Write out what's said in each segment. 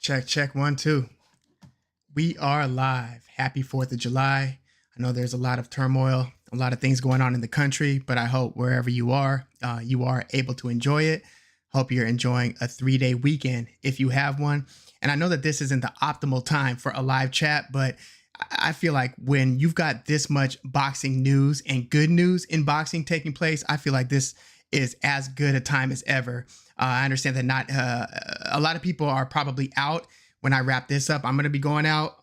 Check, check, 1, 2. We are live. Happy 4th of July. I know there's a lot of turmoil, a lot of things going on in the country, but I hope wherever you are able to enjoy it. Hope you're enjoying a 3-day weekend if you have one. And I know that this isn't the optimal time for a live chat, but I feel like when you've got this much boxing news and good news in boxing taking place, I feel like this is as good a time as ever. I understand that not a lot of people are probably out when I wrap this up. I'm going to be going out.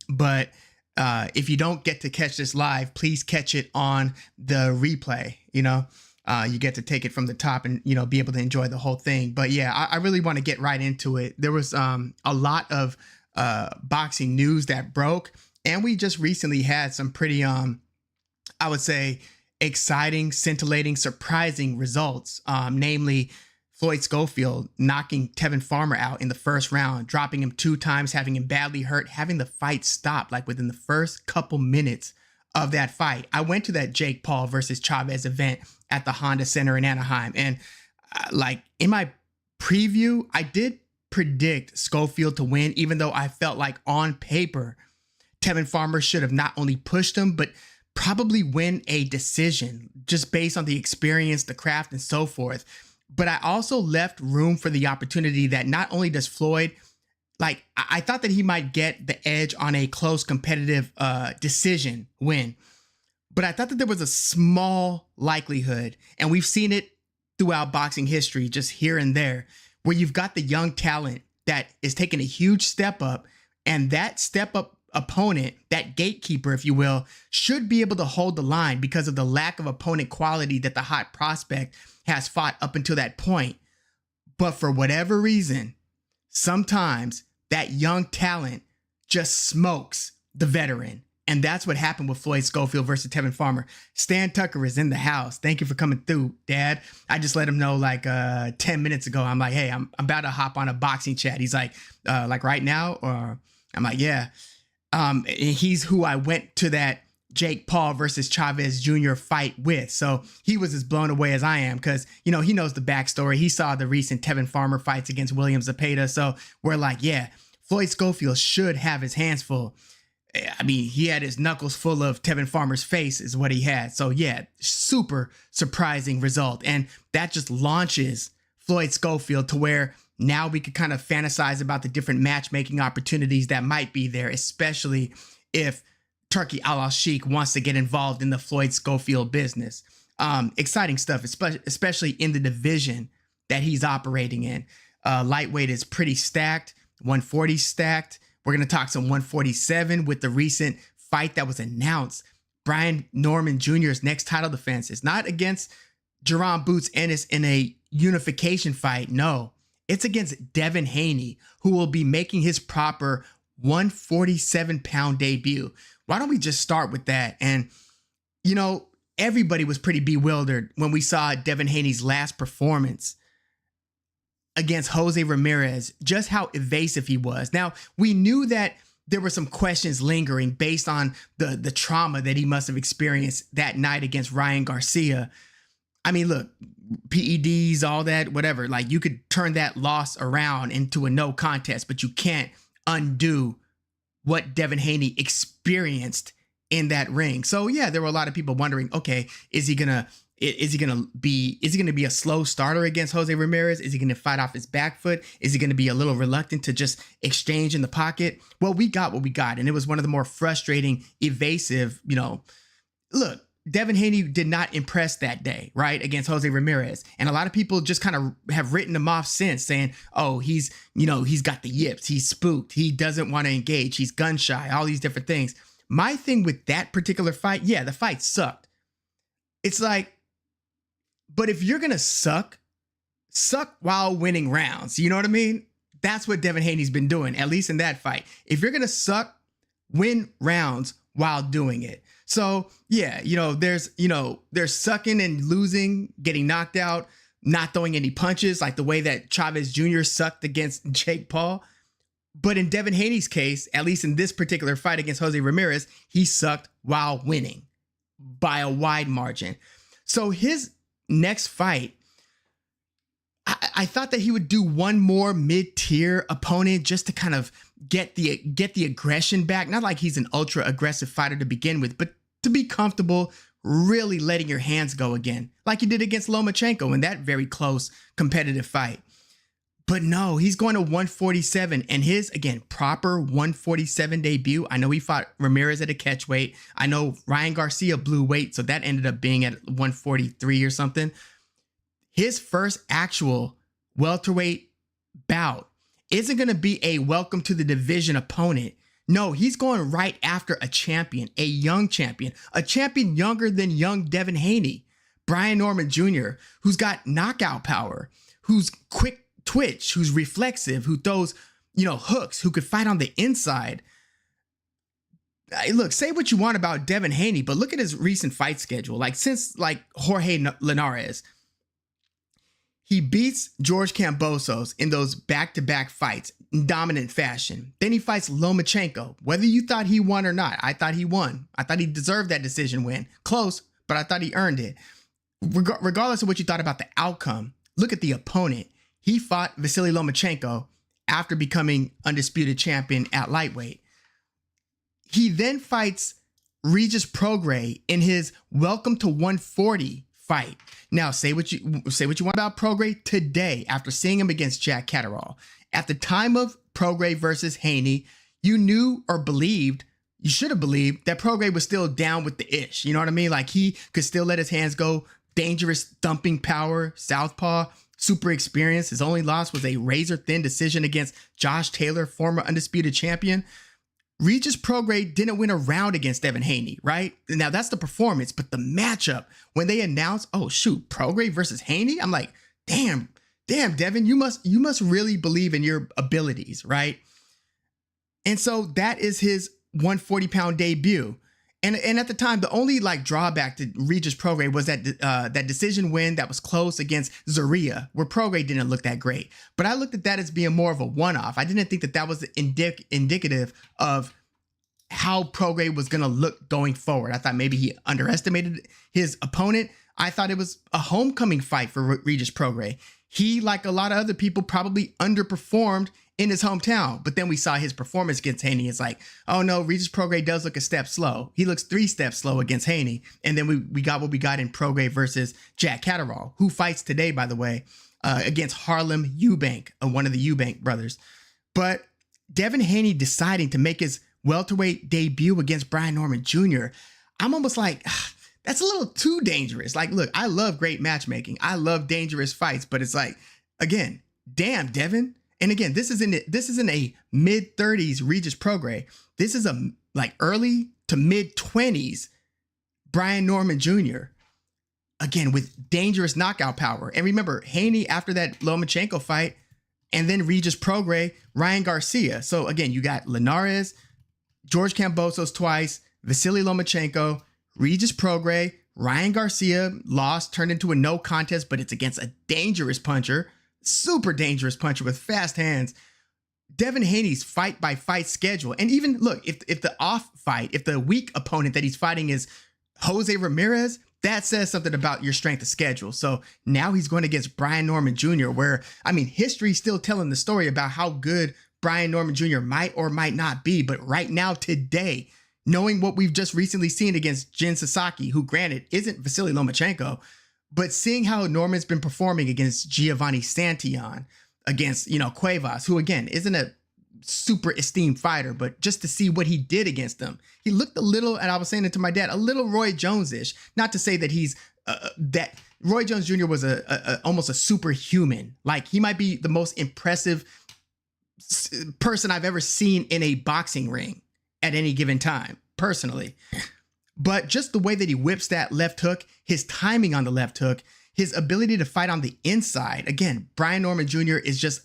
But if you don't get to catch this live, please catch it on the replay. You get to take it from the top and, be able to enjoy the whole thing. But yeah, I really want to get right into it. There was a lot of boxing news that broke, and we just recently had some pretty, I would say, exciting, scintillating, surprising results, namely Floyd Scofield knocking Tevin Farmer out in the first round, dropping him 2 times, having him badly hurt, having the fight stop like within the first couple minutes of that fight. I went to that Jake Paul versus Chavez event at the Honda Center in Anaheim, and in my preview, I did predict Scofield to win, even though I felt like on paper Tevin Farmer should have not only pushed him, but probably win a decision just based on the experience, the craft, and so forth. But I also left room for the opportunity that not only does Floyd, I thought that he might get the edge on a close competitive decision win, but I thought that there was a small likelihood, and we've seen it throughout boxing history, just here and there, where you've got the young talent that is taking a huge step up, and that step up opponent, that gatekeeper, if you will, should be able to hold the line because of the lack of opponent quality that the hot prospect has fought up until that point. But for whatever reason, sometimes that young talent just smokes the veteran. And that's what happened with Floyd Scofield versus Tevin Farmer. Stan Tucker is in the house. Thank you for coming through, Dad. I just let him know 10 minutes ago. I'm like, hey, I'm about to hop on a boxing chat. He's like right now? Or I'm like, yeah. He's who I went to that Jake Paul versus Chavez Jr. fight with. So he was as blown away as I am because, he knows the backstory. He saw the recent Tevin Farmer fights against William Zepeda. So we're like, yeah, Floyd Scofield should have his hands full. I mean, he had his knuckles full of Tevin Farmer's face is what he had. So yeah, super surprising result. And that just launches Floyd Scofield to where now we could kind of fantasize about the different matchmaking opportunities that might be there, especially if Turki Al-Sheikh wants to get involved in the Floyd Scofield business. Exciting stuff, especially in the division that he's operating in. Lightweight is pretty stacked, 140 stacked. We're going to talk some 147 with the recent fight that was announced. Brian Norman Jr.'s next title defense is not against Jerome Boots Ennis in a unification fight. No, it's against Devin Haney, who will be making his proper 147-pound debut. Why don't we just start with that? And, everybody was pretty bewildered when we saw Devin Haney's last performance against Jose Ramirez, just how evasive he was. Now, we knew that there were some questions lingering based on the trauma that he must have experienced that night against Ryan Garcia. I mean, look, PEDs, all that, whatever, you could turn that loss around into a no contest, but you can't undo what Devin Haney experienced in that ring. So yeah, there were a lot of people wondering, okay, is he gonna be a slow starter against Jose Ramirez? Is he gonna fight off his back foot? Is he gonna be a little reluctant to just exchange in the pocket? Well, we got what we got, and it was one of the more frustrating, evasive, look, Devin Haney did not impress that day, right, against Jose Ramirez. And a lot of people just kind of have written him off since, saying, oh, he's got the yips, he's spooked, he doesn't want to engage, he's gun shy, all these different things. My thing with that particular fight, yeah, the fight sucked. It's but if you're going to suck while winning rounds, you know what I mean? That's what Devin Haney's been doing, at least in that fight. If you're going to suck, win rounds while doing it. So yeah, there's sucking and losing, getting knocked out, not throwing any punches, like the way that Chavez Jr. sucked against Jake Paul. But in Devin Haney's case, at least in this particular fight against Jose Ramirez, he sucked while winning by a wide margin. So his next fight, I thought that he would do one more mid-tier opponent just to kind of get the aggression back. Not like he's an ultra aggressive fighter to begin with, but to be comfortable really letting your hands go again, like he did against Lomachenko in that very close competitive fight. But no, he's going to 147, and his, again, proper 147 debut. I know he fought Ramirez at a catch weight. I know Ryan Garcia blew weight, so that ended up being at 143 or something. His first actual welterweight bout isn't going to be a welcome to the division opponent. No, he's going right after a champion, a young champion, a champion younger than young Devin Haney, Brian Norman Jr., who's got knockout power, who's quick twitch, who's reflexive, who throws, hooks, who could fight on the inside. Look, say what you want about Devin Haney, but look at his recent fight schedule. Since Jorge Linares, he beats George Kambosos in those back-to-back fights in dominant fashion. Then he fights Lomachenko. Whether you thought he won or not, I thought he won. I thought he deserved that decision win. Close, but I thought he earned it. Regardless of what you thought about the outcome, look at the opponent. He fought Vasily Lomachenko after becoming undisputed champion at lightweight. He then fights Regis Prograis in his welcome to 140 fight. Now, say what you want about Prograis today after seeing him against Jack Catterall. At the time of Prograis versus Haney, you knew or believed, you should have believed that Prograis was still down with the ish. You know what I mean? He could still let his hands go. Dangerous thumping power, southpaw, super experienced. His only loss was a razor-thin decision against Josh Taylor, former undisputed champion. Regis Prograis didn't win a round against Devin Haney, right? Now, that's the performance, but the matchup, when they announced, oh, shoot, Prograis versus Haney, I'm like, damn, Devin, you must really believe in your abilities, right? And so that is his 140-pound debut. And at the time, the only drawback to Regis Prograis was that that decision win that was close against Zorrilla, where Prograis didn't look that great. But I looked at that as being more of a one-off. I didn't think that was indicative of how Prograis was going to look going forward. I thought maybe he underestimated his opponent. I thought it was a homecoming fight for Regis Prograis. He, like a lot of other people, probably underperformed in his hometown. But then we saw his performance against Haney. It's like, oh no, Regis Prograis does look a step slow. He looks 3 steps slow against Haney. And then we got what we got in Prograis versus Jack Catterall, who fights today, by the way, against Harlem Eubank, one of the Eubank brothers. But Devin Haney deciding to make his welterweight debut against Brian Norman Jr., I'm almost like, that's a little too dangerous. Look, I love great matchmaking. I love dangerous fights, but it's like, again, damn, Devin. And again, this isn't a mid-30s Regis Prograis. This is a early to mid-20s Brian Norman Jr. Again, with dangerous knockout power. And remember, Haney after that Lomachenko fight, and then Regis Prograis, Ryan Garcia. So again, you got Linares, George Kambosos twice, Vasily Lomachenko, Regis Prograis, Ryan Garcia lost, turned into a no contest, but it's against a dangerous puncher. Super dangerous puncher with fast hands. Devin Haney's fight-by-fight schedule. And even, look, if the off fight, if the weak opponent that he's fighting is Jose Ramirez, that says something about your strength of schedule. So now he's going against Brian Norman Jr., where, history's still telling the story about how good Brian Norman Jr. might or might not be. But right now, today, knowing what we've just recently seen against Jin Sasaki, who granted isn't Vasily Lomachenko, but seeing how Norman's been performing against Giovanni Santillan, against, Cuevas, who again isn't a super esteemed fighter, but just to see what he did against them, he looked a little, and I was saying it to my dad, a little Roy Jones-ish. Not to say that he's that Roy Jones Jr. was almost a superhuman. He might be the most impressive person I've ever seen in a boxing ring at any given time, personally. But just the way that he whips that left hook, his timing on the left hook, his ability to fight on the inside. Again, Brian Norman Jr. is just,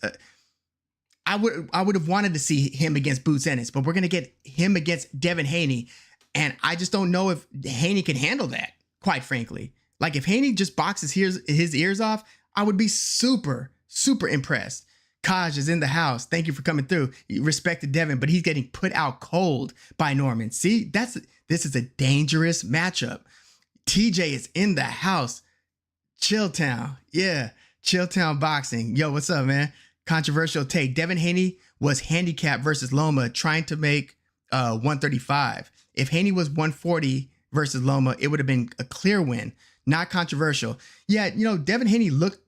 I would have wanted to see him against Boots Ennis, but we're going to get him against Devin Haney. And I just don't know if Haney can handle that, quite frankly. If Haney just boxes his ears off, I would be super, super impressed. Kaj is in the house. Thank you for coming through. Respect to Devin, but he's getting put out cold by Norman. See, this is a dangerous matchup. TJ is in the house. Chilltown. Yeah. Chilltown Boxing. Yo, what's up, man? Controversial take. Devin Haney was handicapped versus Loma trying to make 135. If Haney was 140 versus Loma, it would have been a clear win. Not controversial. Yeah, Devin Haney looked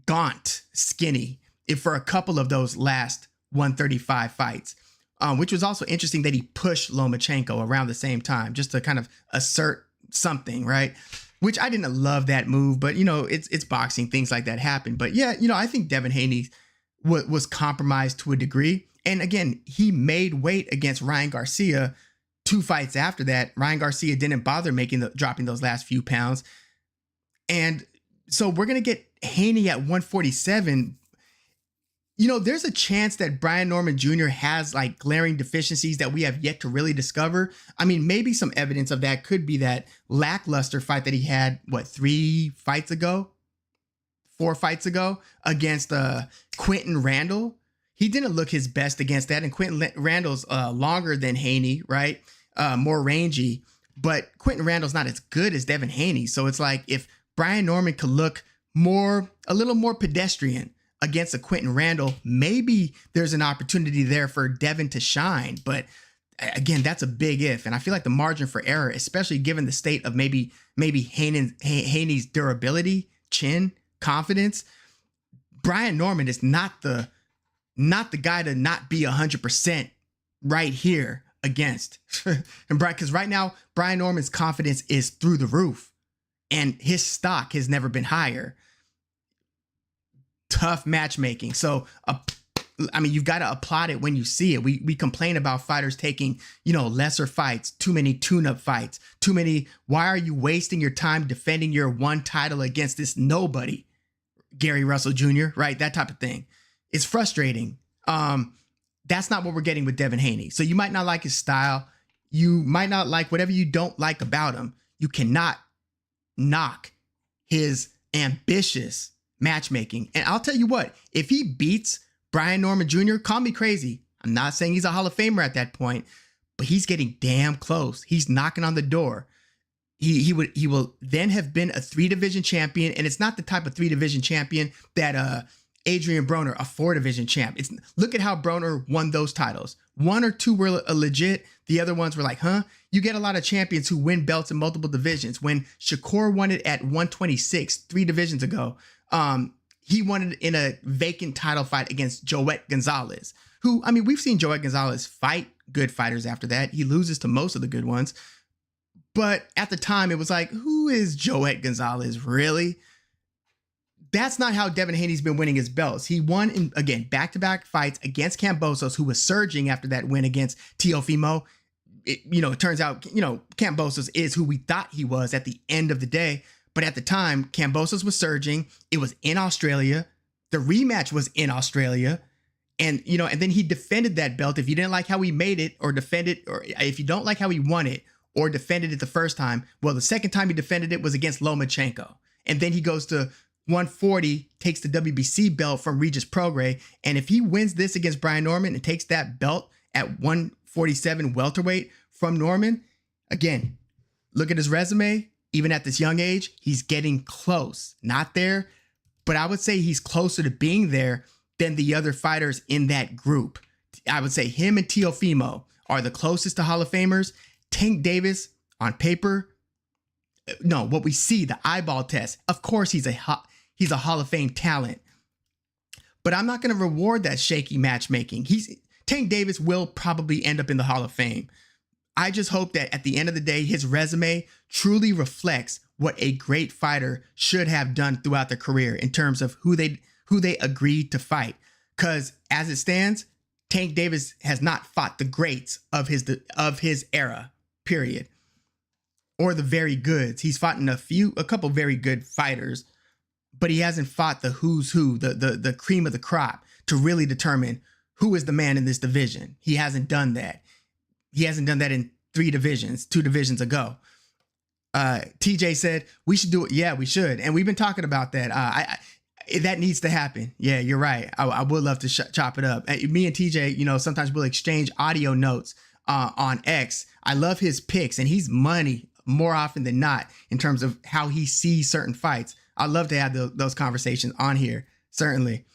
gaunt, skinny for a couple of those last 135 fights, which was also interesting that he pushed Lomachenko around the same time just to kind of assert something, right? Which I didn't love that move, but it's boxing, things like that happen. But yeah, I think Devin Haney was compromised to a degree. And again, he made weight against Ryan Garcia 2 fights after that. Ryan Garcia didn't bother dropping those last few pounds. And so we're going to get Haney at 147. There's a chance that Brian Norman Jr. has like glaring deficiencies that we have yet to really discover. I mean, maybe some evidence of that could be that lackluster fight that he had, 4 fights ago against Quentin Randall. He didn't look his best against that. And Quentin Randall's longer than Haney, right? More rangy, but Quentin Randall's not as good as Devin Haney. So it's like if Brian Norman could look a little more pedestrian against a Quentin Randall, maybe there's an opportunity there for Devin to shine. But again, that's a big if. And I feel like the margin for error, especially given the state of maybe Haney's durability, chin, confidence, Brian Norman is not the guy to not be 100% right here against. And because right now, Brian Norman's confidence is through the roof and his stock has never been higher. Tough matchmaking. So, you've got to applaud it when you see it. We complain about fighters taking, lesser fights, too many tune-up fights, too many. Why are you wasting your time defending your one title against this nobody, Gary Russell Jr., right? That type of thing. It's frustrating. That's not what we're getting with Devin Haney. So you might not like his style. You might not like whatever you don't like about him. You cannot knock his ambitious matchmaking. And I'll tell you what, if he beats Brian Norman Jr., call me crazy. I'm not saying he's a Hall of Famer at that point, but he's getting damn close. He's knocking on the door. He will then have been a 3-division champion. And it's not the type of 3-division champion that Adrian Broner, a 4-division champ. Look at how Broner won those titles. 1 or 2 were legit. The other ones were like, You get a lot of champions who win belts in multiple divisions. When Shakur won it at 126, 3 divisions ago, he won it in a vacant title fight against Joet Gonzalez, who, we've seen Joet Gonzalez fight good fighters after that. He loses to most of the good ones. But at the time, it was like, who is Joet Gonzalez, really? That's not how Devin Haney's been winning his belts. He won, in, again, back-to-back fights against Kambosos, who was surging after that win against Teofimo. It turns out, Kambosos is who we thought he was at the end of the day. But at the time, Kambosos was surging. It was in Australia. The rematch was in Australia. And, and then he defended that belt. If you didn't like how he made it or defended, or if you don't like how he won it or defended it the first time, well, the second time he defended it was against Lomachenko. And then he goes to 140, takes the WBC belt from Regis Prograis. And if he wins this against Brian Norman and takes that belt at 147 welterweight from Norman, again, look at his resume. Even at this young age, he's getting close. Not there, but I would say he's closer to being there than the other fighters in that group. I would say him and Teofimo are the closest to Hall of Famers. Tank Davis, on paper, no, what we see, the eyeball test, of course he's a Hall of Fame talent. But I'm not going to reward that shaky matchmaking. Tank Davis will probably end up in the Hall of Fame. I just hope that at the end of the day, his resume truly reflects what a great fighter should have done throughout their career in terms of who they agreed to fight. Because as it stands, Tank Davis has not fought the greats of his era, period, or the very goods. He's fought in a couple very good fighters, but he hasn't fought the who's who, the cream of the crop to really determine who is the man in this division. He hasn't done that. He hasn't done that in 2 divisions ago. TJ said we should do it. Yeah, we should. And we've been talking about that. That needs to happen. Yeah, you're right. I would love to chop it up. Me and TJ, sometimes we'll exchange audio notes on X. I love his picks and he's money more often than not in terms of how he sees certain fights. I'd love to have those conversations on here. Certainly.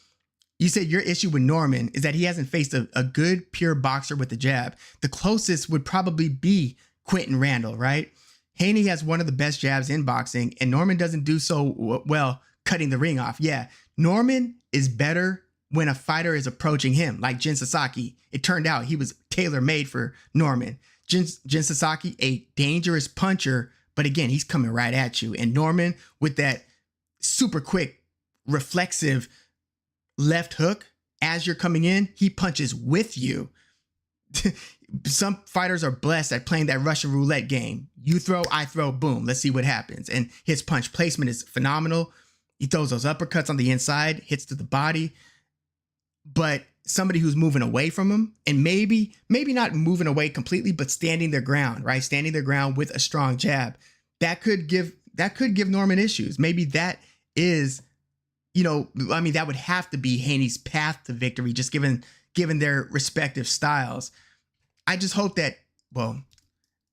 You said your issue with Norman is that he hasn't faced a good pure boxer with the jab. The closest would probably be Quentin Randall, right? Haney has one of the best jabs in boxing, and Norman doesn't do so well cutting the ring off. Yeah, Norman is better when a fighter is approaching him, like Jin Sasaki. It turned out he was tailor-made for Norman. Jin Sasaki, a dangerous puncher, but again, he's coming right at you. And Norman, with that super quick, reflexive left hook, as you're coming in, he punches with you. Some fighters are blessed at playing that Russian roulette game. You throw, I throw, boom, let's see what happens. And his punch placement is phenomenal. He throws those uppercuts on the inside, hits to the body. But somebody who's moving away from him, and maybe not moving away completely, but standing their ground, right? Standing their ground with a strong jab, that could give Norman issues. Maybe that is, that would have to be Haney's path to victory, just given their respective styles. I just hope that,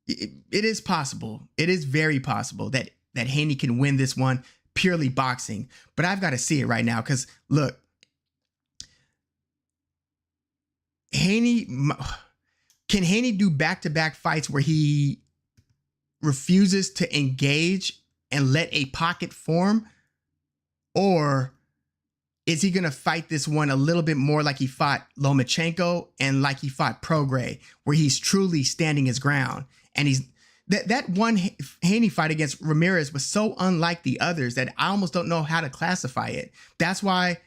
it is possible. It is very possible that Haney can win this one purely boxing. But I've got to see it right now because, look, can Haney do back-to-back fights where he refuses to engage and let a pocket form? Or is he going to fight this one a little bit more like he fought Lomachenko and like he fought Prograis, where he's truly standing his ground? And he's that one Haney fight against Ramirez was so unlike the others that I almost don't know how to classify it. That's why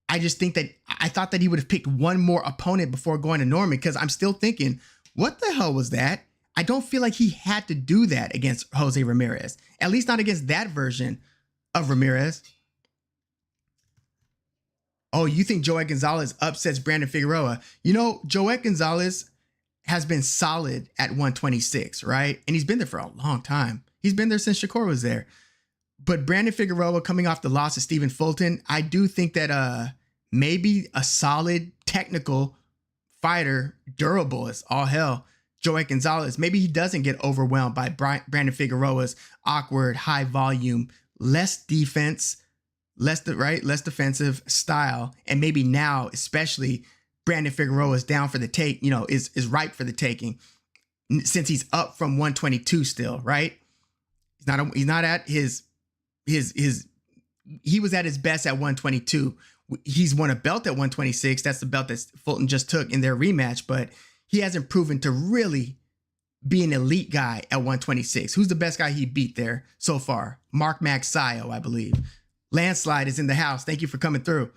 I just think that I thought that he would have picked one more opponent before going to Norman, because I'm still thinking, what the hell was that? I don't feel like he had to do that against Jose Ramirez, at least not against that version of Ramirez. Oh, you think Joet Gonzalez upsets Brandon Figueroa? Joet Gonzalez has been solid at 126, right? And he's been there for a long time. He's been there since Shakur was there. But Brandon Figueroa coming off the loss of Stephen Fulton, I do think that maybe a solid technical fighter, durable as all hell, Joet Gonzalez, maybe he doesn't get overwhelmed by Brandon Figueroa's awkward, high volume, less defense, less defensive style. And maybe now, especially, Brandon Figueroa is down for the take, is ripe for the taking, since he's up from 122 still, right? He's not at his he was at his best at 122. He's won a belt at 126. That's the belt that Fulton just took in their rematch, but he hasn't proven to really be an elite guy at 126. Who's the best guy he beat there so far? Mark Magsayo, I believe. Landslide is in the house. Thank you for coming through.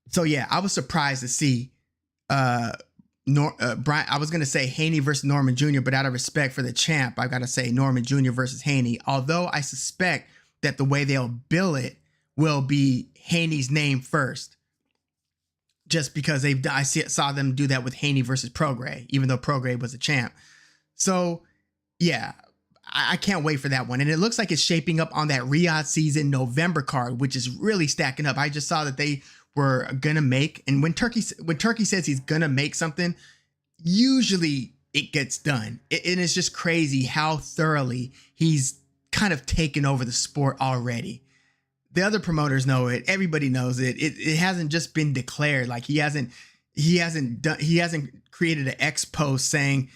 So yeah, I was surprised to see Brian. I was going to say Haney versus Norman Jr., but out of respect for the champ, I got to say Norman Jr. versus Haney. Although I suspect that the way they'll bill it will be Haney's name first, just because I saw them do that with Haney versus Prograis, even though Prograis was a champ. So yeah, I can't wait for that one. And it looks like it's shaping up on that Riyadh season November card, which is really stacking up. I just saw that they were gonna make, and when Turkey says he's gonna make something, usually it gets done. And it's just crazy how thoroughly he's kind of taken over the sport already. The other promoters know it. Everybody knows it. It hasn't just been declared. Like he hasn't created an X post saying,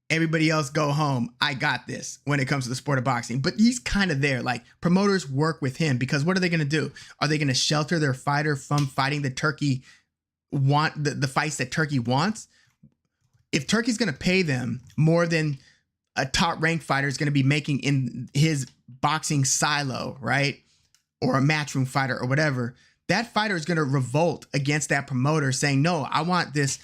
everybody else go home, I got this, when it comes to the sport of boxing. But he's kind of there. Like, promoters work with him, because what are they going to do? Are they going to shelter their fighter from fighting the fights that Turkey wants? If Turkey's going to pay them more than a top ranked fighter is going to be making in his boxing silo, right? Or a matchroom fighter or whatever, that fighter is going to revolt against that promoter saying, no, I want this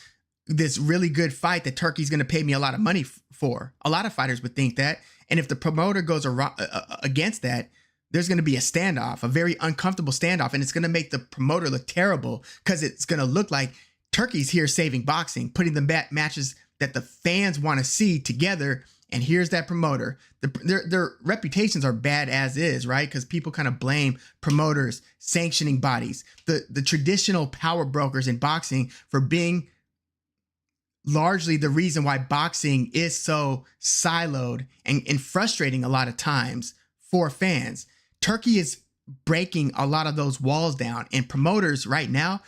really good fight that Turkey's going to pay me a lot of money for. A lot of fighters would think that. And if the promoter goes against that, there's going to be a standoff, a very uncomfortable standoff. And it's going to make the promoter look terrible, because it's going to look like Turkey's here saving boxing, putting the matches that the fans want to see together. And here's that promoter. Their reputations are bad as is, right? Because people kind of blame promoters, sanctioning bodies, the traditional power brokers in boxing for being largely the reason why boxing is so siloed and frustrating a lot of times for fans. Turkey is breaking a lot of those walls down, and promoters right now,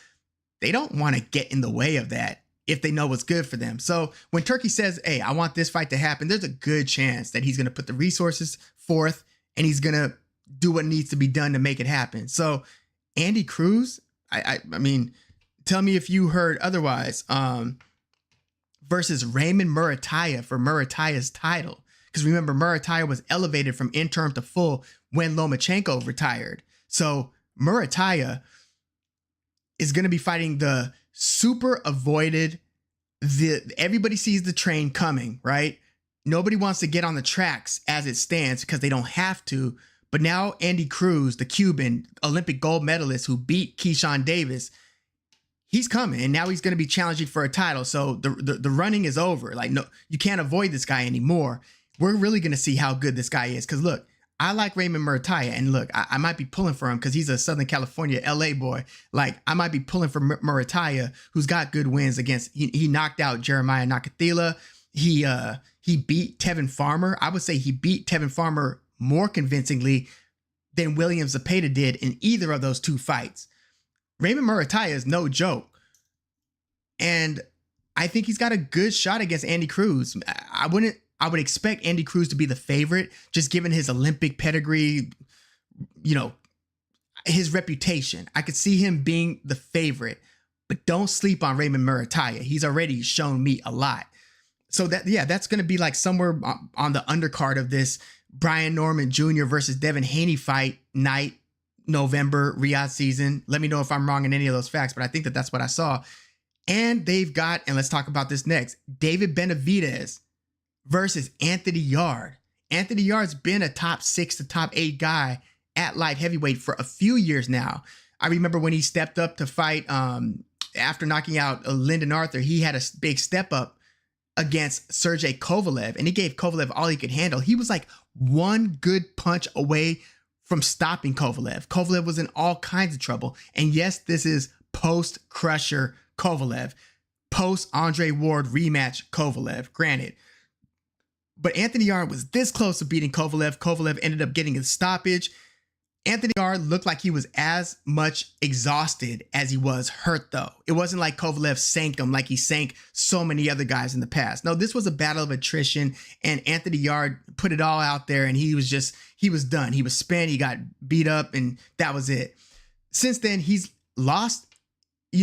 they don't want to get in the way of that if they know what's good for them. So when Turkey says, hey, I want this fight to happen, there's a good chance that he's going to put the resources forth and he's going to do what needs to be done to make it happen. So Andy Cruz, I mean, tell me if you heard otherwise, versus Raymond Murataya for Murataya's title. Because remember, Murataya was elevated from interim to full when Lomachenko retired. So Murataya is going to be fighting the super avoided, everybody sees the train coming, right? Nobody wants to get on the tracks as it stands because they don't have to. But now Andy Cruz, the Cuban Olympic gold medalist who beat Keyshawn Davis, he's coming, and now he's going to be challenging for a title. So the running is over. Like, no, you can't avoid this guy anymore. We're really going to see how good this guy is. Because look, I like Raymond Murataya, and look, I might be pulling for him because he's a Southern California, LA boy. Like, I might be pulling for Murataya, who's got good wins against. He knocked out Jeremiah Nakathila. He beat Tevin Farmer. I would say he beat Tevin Farmer more convincingly than William Zepeda did in either of those two fights. Raymond Murataya is no joke. And I think he's got a good shot against Andy Cruz. I would expect Andy Cruz to be the favorite, just given his Olympic pedigree, you know, his reputation. I could see him being the favorite, but don't sleep on Raymond Murataya. He's already shown me a lot. So that's going to be like somewhere on the undercard of this Brian Norman Jr. versus Devin Haney fight night, November, Riyadh season. Let me know if I'm wrong in any of those facts, but I think that's what I saw. And they've got, and let's talk about this next, David Benavidez versus Anthony Yarde. Anthony Yarde's been a top 6 to top 8 guy at light heavyweight for a few years now. I remember when he stepped up to fight after knocking out Lyndon Arthur, he had a big step up against Sergey Kovalev, and he gave Kovalev all he could handle. He was like one good punch away from stopping Kovalev. Kovalev was in all kinds of trouble. And yes, this is post-Crusher Kovalev, post-Andre Ward rematch Kovalev, granted. But Anthony Yarde was this close to beating Kovalev. Kovalev ended up getting a stoppage. Anthony Yarde looked like he was as much exhausted as he was hurt, though. It wasn't like Kovalev sank him like he sank so many other guys in the past. No, this was a battle of attrition, and Anthony Yarde put it all out there, and he was done. He was spent, he got beat up, and that was it. Since then, he's lost. He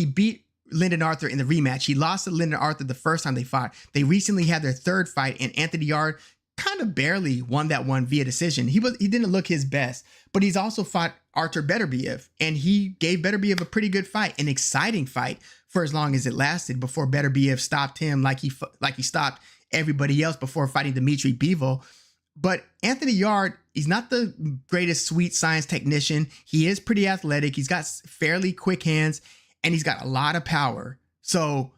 beat Lyndon Arthur in the rematch. He lost to Lyndon Arthur the first time they fought. They recently had their third fight, and Anthony Yarde kind of barely won that one via decision. He didn't look his best, but he's also fought Artur Beterbiev, and he gave Beterbiev a pretty good fight, an exciting fight for as long as it lasted before Beterbiev stopped him like he stopped everybody else before fighting Dmitry Bivol. But Anthony Yarde, he's not the greatest sweet science technician. He is pretty athletic. He's got fairly quick hands, and he's got a lot of power. So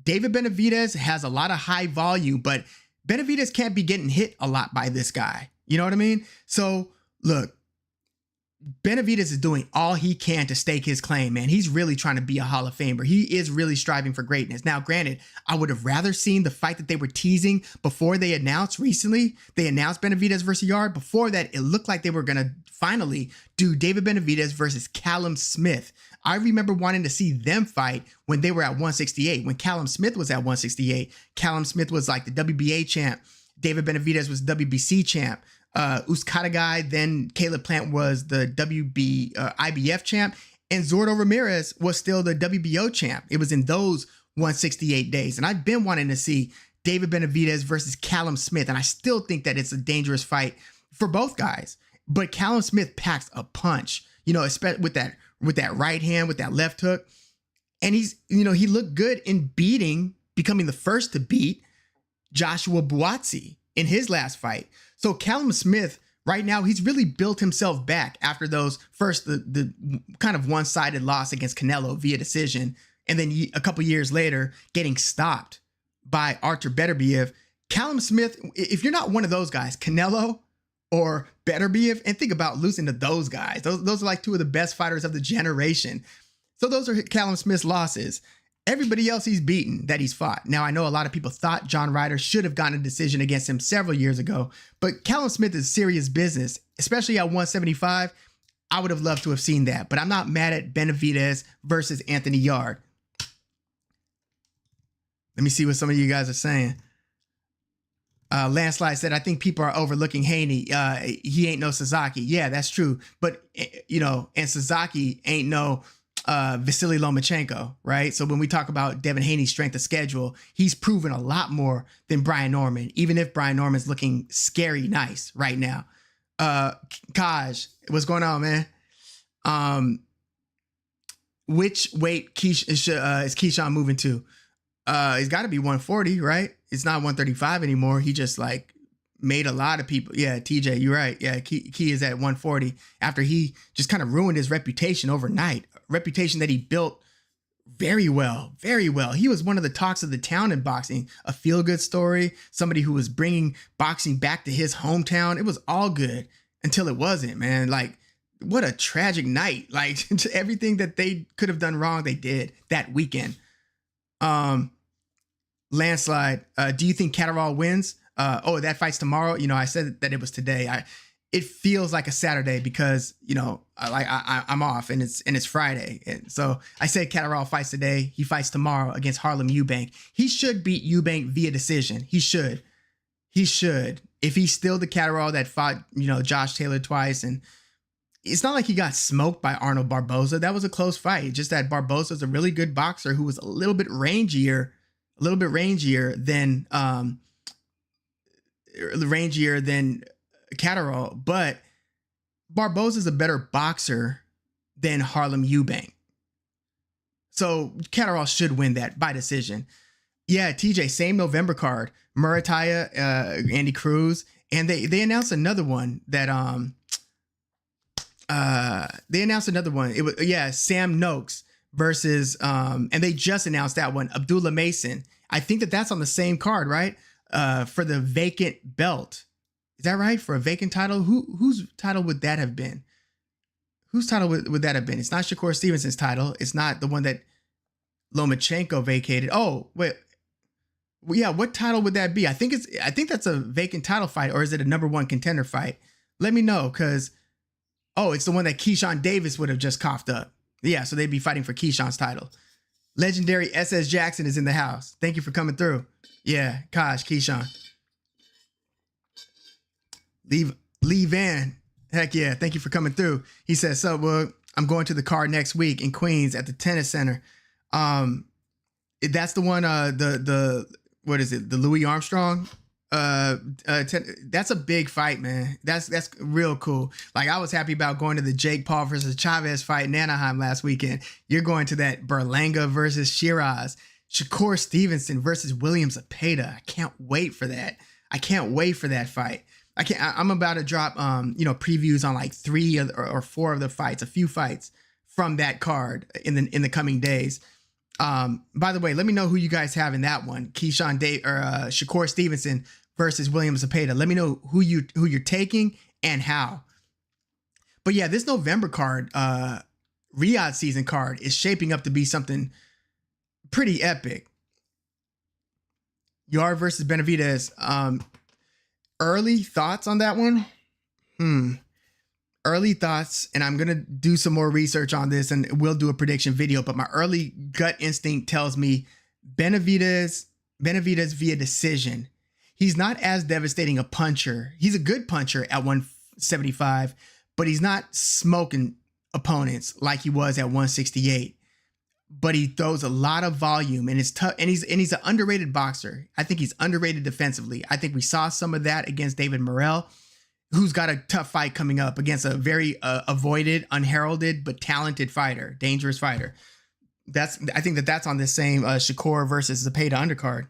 David Benavidez has a lot of high volume, but Benavidez can't be getting hit a lot by this guy. You know what I mean? So look, Benavidez is doing all he can to stake his claim, man. He's really trying to be a Hall of Famer. He is really striving for greatness. Now, granted, I would have rather seen the fight that they were teasing before they announced recently. They announced Benavidez versus Yarde. Before that, it looked like they were going to finally do David Benavidez versus Callum Smith. I remember wanting to see them fight when they were at 168. When Callum Smith was at 168, Callum Smith was like the WBA champ. David Benavidez was WBC champ. Uzcategui, then Caleb Plant was the IBF champ, and Zordo Ramirez was still the WBO champ. It was in those 168 days. And I've been wanting to see David Benavidez versus Callum Smith, and I still think that it's a dangerous fight for both guys. But Callum Smith packs a punch, especially with that right hand, with that left hook. And he looked good in becoming the first to beat Joshua Buatsi in his last fight. So Callum Smith, right now, he's really built himself back after those the kind of one-sided loss against Canelo via decision. And then a couple years later, getting stopped by Artur Beterbiev. Callum Smith, if you're not one of those guys, Canelo or Beterbiev, and think about losing to those guys. Those are like two of the best fighters of the generation. So those are Callum Smith's losses. Everybody else he's beaten that he's fought. Now, I know a lot of people thought John Ryder should have gotten a decision against him several years ago, but Callum Smith is serious business, especially at 175. I would have loved to have seen that, but I'm not mad at Benavidez versus Anthony Yarde. Let me see what some of you guys are saying. Landslide said, I think people are overlooking Haney. He ain't no Sasaki. Yeah, that's true. But, you know, and Sasaki ain't no Vasily Lomachenko, right? So when we talk about Devin Haney's strength of schedule, he's proven a lot more than Brian Norman, even if Brian Norman's looking scary nice right now. Kaj, what's going on, man? Which weight is Keyshawn moving to? He's got to be 140, right? It's not 135 anymore. He just like made a lot of people. Yeah, TJ, you're right. Yeah, Key is at 140 after he just kind of ruined his reputation overnight. Reputation that he built very well, very well. He was one of the talks of the town in boxing, a feel-good story, somebody who was bringing boxing back to his hometown. It was all good until it wasn't, man. Like, what a tragic night. Like, everything that they could have done wrong, they did that weekend. Landslide, do you think Catterall wins? That fight's tomorrow. You know, I said that it was today. It feels like a Saturday because, you know, I'm off and it's Friday. And so I said Catterall fights today. He fights tomorrow against Harlem Eubank. He should beat Eubank via decision. He should. If he's still the Catterall that fought, you know, Josh Taylor twice. And it's not like he got smoked by Arnold Barboza. That was a close fight. Just that Barboza's a really good boxer who was a little bit rangier than Catterall, but Barboza's a better boxer than Harlem Eubank. So Catterall should win that by decision. Yeah, TJ, same November card. Murataya, Andy Cruz, and they announced another one that It was Sam Noakes versus and they just announced that one, Abdullah Mason. I think that's on the same card, right? For the vacant belt. Is that right? For a vacant title? Whose title would that have been? Whose title would that have been? It's not Shakur Stevenson's title. It's not the one that Lomachenko vacated. Oh, wait. Well, yeah, what title would that be? I think that's a vacant title fight, or is it a number one contender fight? Let me know, because it's the one that Keyshawn Davis would have just coughed up. Yeah, so they'd be fighting for Keyshawn's title. Legendary SS Jackson is in the house. Thank you for coming through. Yeah, Kaj, Keyshawn. Lee Van. Heck yeah, thank you for coming through. He says, "So, Woog, I'm going to the card next week in Queens at the Tennis Center." That's the one. What is it? The Louis Armstrong. That's a big fight, man. That's real cool. Like, I was happy about going to the Jake Paul versus Chavez fight in Anaheim last weekend. You're going to that Berlanga versus Shiraz, Shakur Stevenson versus William Zepeda. I can't wait for that. I can't wait for that fight. I'm about to drop previews on like 3 or 4 of the fights, a few fights from that card in the coming days. By the way, let me know who you guys have in that one. Shakur Stevenson versus William Zepeda. Let me know who you're taking and how. But yeah, this November card, Riyadh season card, is shaping up to be something pretty epic. Yarde versus Benavidez. Early thoughts on that one? Early thoughts, and I'm going to do some more research on this and we'll do a prediction video, but my early gut instinct tells me Benavidez via decision. He's not as devastating a puncher. He's a good puncher at 175, but he's not smoking opponents like he was at 168. But he throws a lot of volume and it's tough, and he's an underrated boxer. I think he's underrated defensively. I think we saw some of that against David Morrell, who's got a tough fight coming up against a very avoided, unheralded, but talented fighter, dangerous fighter. I think that's on this same Shakur versus Zepeda undercard.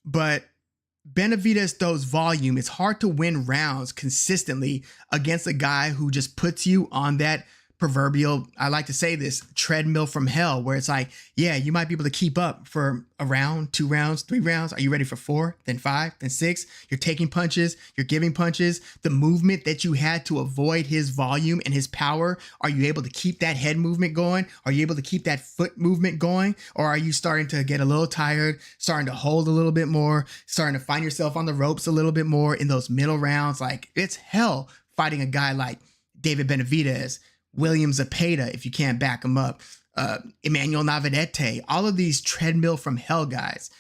But Benavidez throws volume. It's hard to win rounds consistently against a guy who just puts you on that proverbial, I like to say this, treadmill from hell, where it's like, yeah, you might be able to keep up for a round, 2 rounds, 3 rounds. Are you ready for 4, then 5, then 6? You're taking punches, you're giving punches. The movement that you had to avoid his volume and his power, are you able to keep that head movement going? Are you able to keep that foot movement going? Or are you starting to get a little tired, starting to hold a little bit more, starting to find yourself on the ropes a little bit more in those middle rounds? Like, it's hell fighting a guy like David Benavidez, William Zepeda, if you can't back him up, Emmanuel Navarrete, all of these treadmill from hell guys.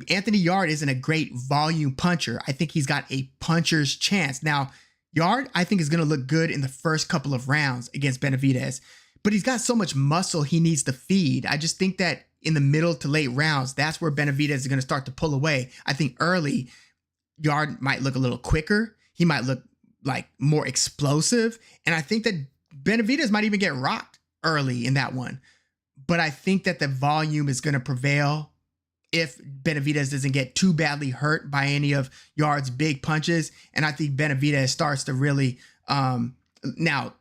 Anthony Yarde isn't a great volume puncher. I think he's got a puncher's chance. Now, Yarde, I think, is going to look good in the first couple of rounds against Benavidez, but he's got so much muscle he needs to feed. I just think that in the middle to late rounds, that's where Benavidez is going to start to pull away. I think early, Yarde might look a little quicker. He might look like more explosive. And I think that Benavidez might even get rocked early in that one. But I think that the volume is going to prevail if Benavidez doesn't get too badly hurt by any of Yarde's big punches. And I think Benavidez starts to really, now,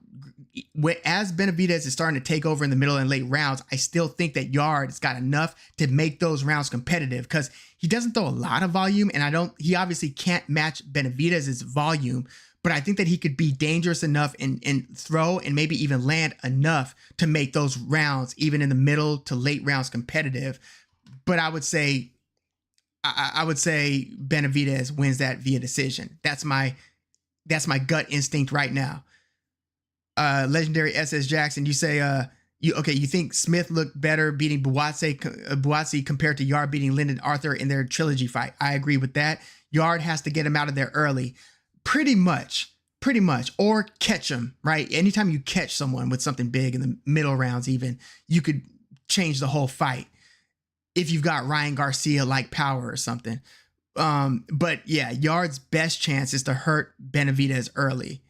as Benavidez is starting to take over in the middle and late rounds, I still think that Yarde has got enough to make those rounds competitive, because he doesn't throw a lot of volume, and he obviously can't match Benavidez's volume, but I think that he could be dangerous enough and throw and maybe even land enough to make those rounds, even in the middle to late rounds, competitive. But I would say Benavidez wins that via decision. That's my gut instinct right now. Legendary SS Jackson, you say you think Smith looked better beating Buatsi compared to Yarde beating Lyndon Arthur in their trilogy fight. I agree with that. Yarde has to get him out of there early. Pretty much, or catch him, right? Anytime you catch someone with something big in the middle rounds, even, you could change the whole fight if you've got Ryan Garcia-like power or something. But yeah, Yarde's best chance is to hurt Benavidez early.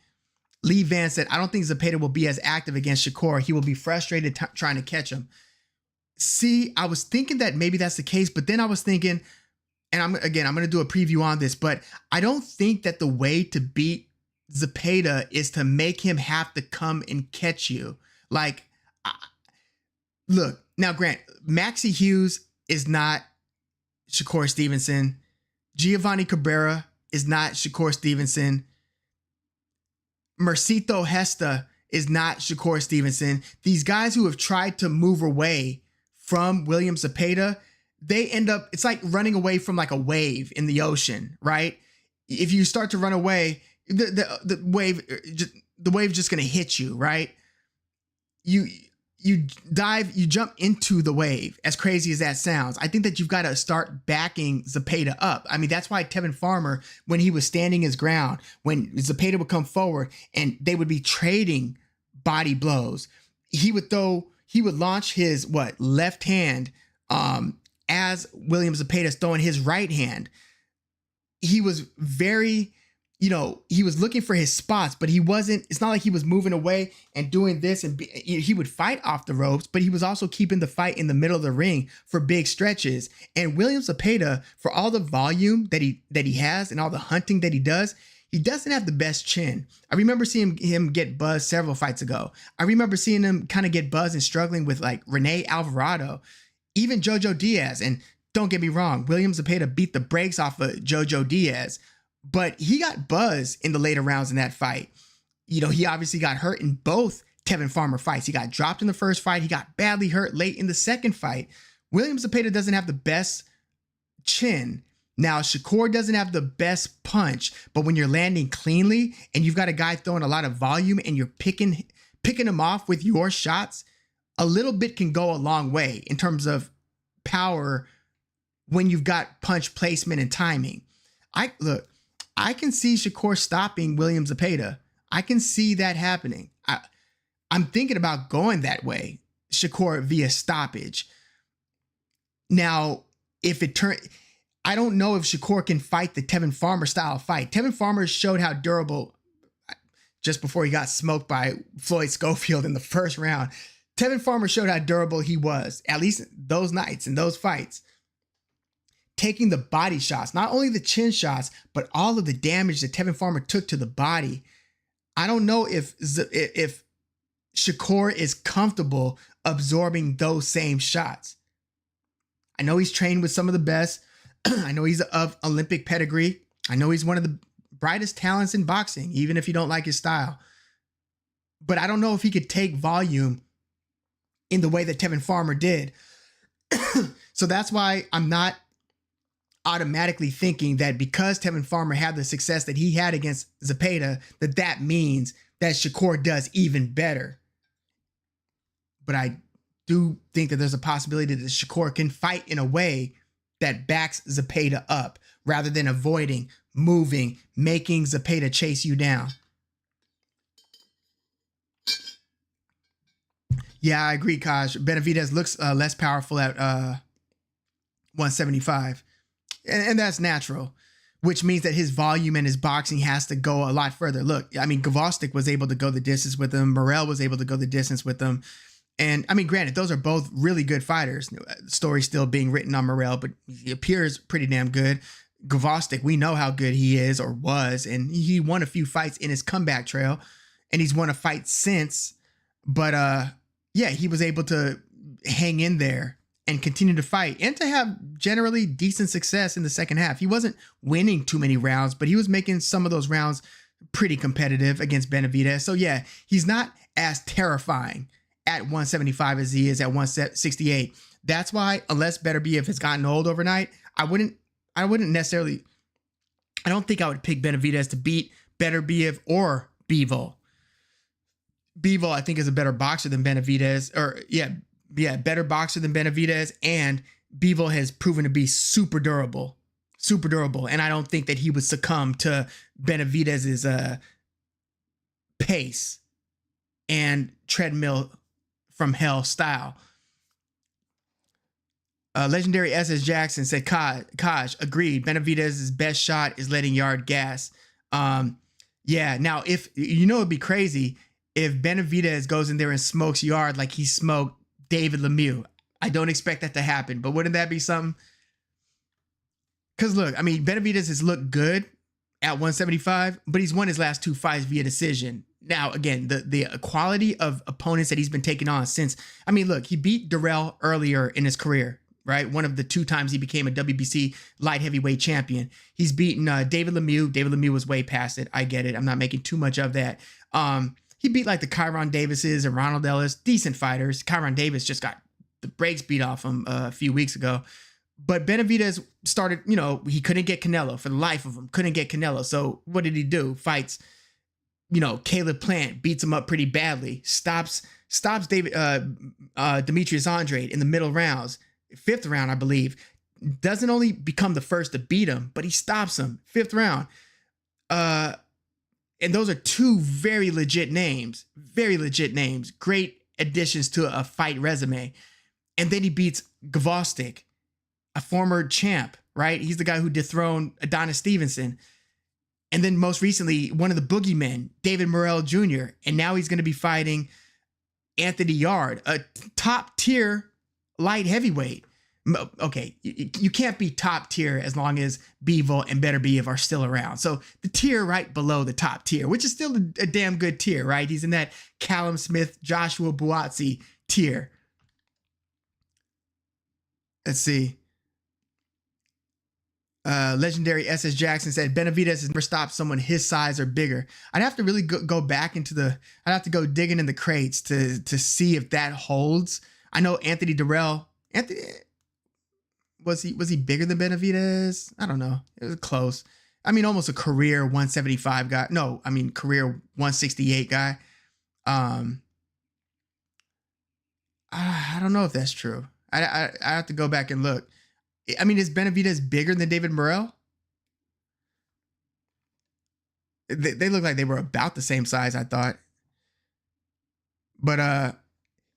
Lee Van said, I don't think Zepeda will be as active against Shakur. He will be frustrated trying to catch him. See, I was thinking that maybe that's the case, but then I was thinking, and I'm going to do a preview on this, but I don't think that the way to beat Zepeda is to make him have to come and catch you. Like, look, now Grant, Maxie Hughes is not Shakur Stevenson. Giovanni Cabrera is not Shakur Stevenson. Mercito Hesta is not Shakur Stevenson. These guys who have tried to move away from William Zepeda, they end up, it's like running away from like a wave in the ocean, right? If you start to run away, the wave just going to hit you, right? You jump into the wave, as crazy as that sounds. I think that you've got to start backing Zepeda up. I mean, that's why Tevin Farmer, when he was standing his ground, when Zepeda would come forward and they would be trading body blows, he would launch his left hand as William Zepeda's throwing his right hand. He was very, he was looking for his spots, but it's not like he was moving away and doing this, and he would fight off the ropes, but he was also keeping the fight in the middle of the ring for big stretches. And William Zepeda, for all the volume that he has and all the hunting that he doesn't have the best chin. I remember seeing him get buzzed several fights ago. I remember seeing him kind of get buzzed and struggling with like Rene Alvarado, even Jojo Diaz. And don't get me wrong, William Zepeda beat the brakes off of Jojo Diaz, but he got buzzed in the later rounds in that fight. He obviously got hurt in both Tevin Farmer fights. He got dropped in the first fight. He got badly hurt late in the second fight. William Zepeda doesn't have the best chin. Now, Shakur doesn't have the best punch, but when you're landing cleanly and you've got a guy throwing a lot of volume and you're picking him off with your shots, a little bit can go a long way in terms of power when you've got punch placement and timing. I can see Shakur stopping William Zepeda. I can see that happening. I'm thinking about going that way, Shakur via stoppage. Now, I don't know if Shakur can fight the Tevin Farmer style fight. Tevin Farmer showed how durable just before he got smoked by Floyd Scofield in the first round. Tevin Farmer showed how durable he was, at least those nights and those fights. Taking the body shots, not only the chin shots, but all of the damage that Tevin Farmer took to the body. I don't know if Shakur is comfortable absorbing those same shots. I know he's trained with some of the best. I know he's of Olympic pedigree. I know he's one of the brightest talents in boxing, even if you don't like his style. But I don't know if he could take volume in the way that Tevin Farmer did. So that's why I'm not automatically thinking that because Tevin Farmer had the success that he had against Zepeda, that means that Shakur does even better. But I do think that there's a possibility that Shakur can fight in a way that backs Zepeda up rather than avoiding, moving, making Zepeda chase you down. Yeah, I agree, Kaj. Benavidez looks less powerful at 175. And that's natural, which means that his volume and his boxing has to go a lot further. Look, I mean, Gvozdyk was able to go the distance with him. Morrell was able to go the distance with him. And I mean, granted, those are both really good fighters. Story still being written on Morrell, but he appears pretty damn good. Gvozdyk, we know how good he is or was, and he won a few fights in his comeback trail, and he's won a fight since. But yeah, he was able to hang in there and continue to fight and to have generally decent success in the second half. He wasn't winning too many rounds, but he was making some of those rounds pretty competitive against Benavidez. So yeah, he's not as terrifying at 175 as he is at 168. That's why, unless Beterbiev has gotten old overnight, I wouldn't necessarily, I don't think I would pick Benavidez to beat Beterbiev or Bivol. Bivol, I think, is a better boxer than Benavidez, better boxer than Benavidez, and Bivol has proven to be super durable, and I don't think that he would succumb to Benavidez's pace and treadmill from hell style. Legendary SS Jackson said, Kaj, agreed. Benavidez's best shot is letting Yarde gas. Yeah, now, if you know, it'd be crazy if Benavidez goes in there and smokes Yarde like he smoked David Lemieux. I don't expect that to happen, but wouldn't that be something? Because look, I mean, Benavidez has looked good at 175, but he's won his last two fights via decision. Now, again, the quality of opponents that he's been taking on since, I mean, look, he beat Durrell earlier in his career, right? One of the 2 times he became a WBC light heavyweight champion. He's beaten David Lemieux. David Lemieux was way past it. I get it. I'm not making too much of that. He beat like the Kyron Davises and Ronald Ellis, decent fighters. Kyron Davis just got the brakes beat off him a few weeks ago. But Benavidez started, you know, he couldn't get Canelo for the life of him. Couldn't get Canelo. So what did he do? Fights, you know, Caleb Plant, beats him up pretty badly. Stops David Demetrius Andrade in the middle rounds. 5th round, I believe. Doesn't only become the first to beat him, but he stops him. 5th round. And those are 2 very legit names. Very legit names. Great additions to a fight resume. And then he beats Gvozdyk, a former champ, right? He's the guy who dethroned Adonis Stevenson. And then most recently, one of the boogeymen, David Morrell Jr. And now he's going to be fighting Anthony Yarde, a top tier light heavyweight. Okay, you can't be top tier as long as Bivol and Beterbiev are still around. So the tier right below the top tier, which is still a damn good tier, right? He's in that Callum Smith, Joshua Buatsi tier. Let's see. Legendary SS Jackson said Benavidez has never stopped someone his size or bigger. I'd have to really go back into I'd have to go digging in the crates to see if that holds. I know Anthony Durrell. Was he bigger than Benavidez? I don't know. It was close. I mean, almost a career 175 guy. No, I mean career 168 guy. I don't know if that's true. I have to go back and look. I mean, is Benavidez bigger than David Morrell? They look like they were about the same size, I thought. But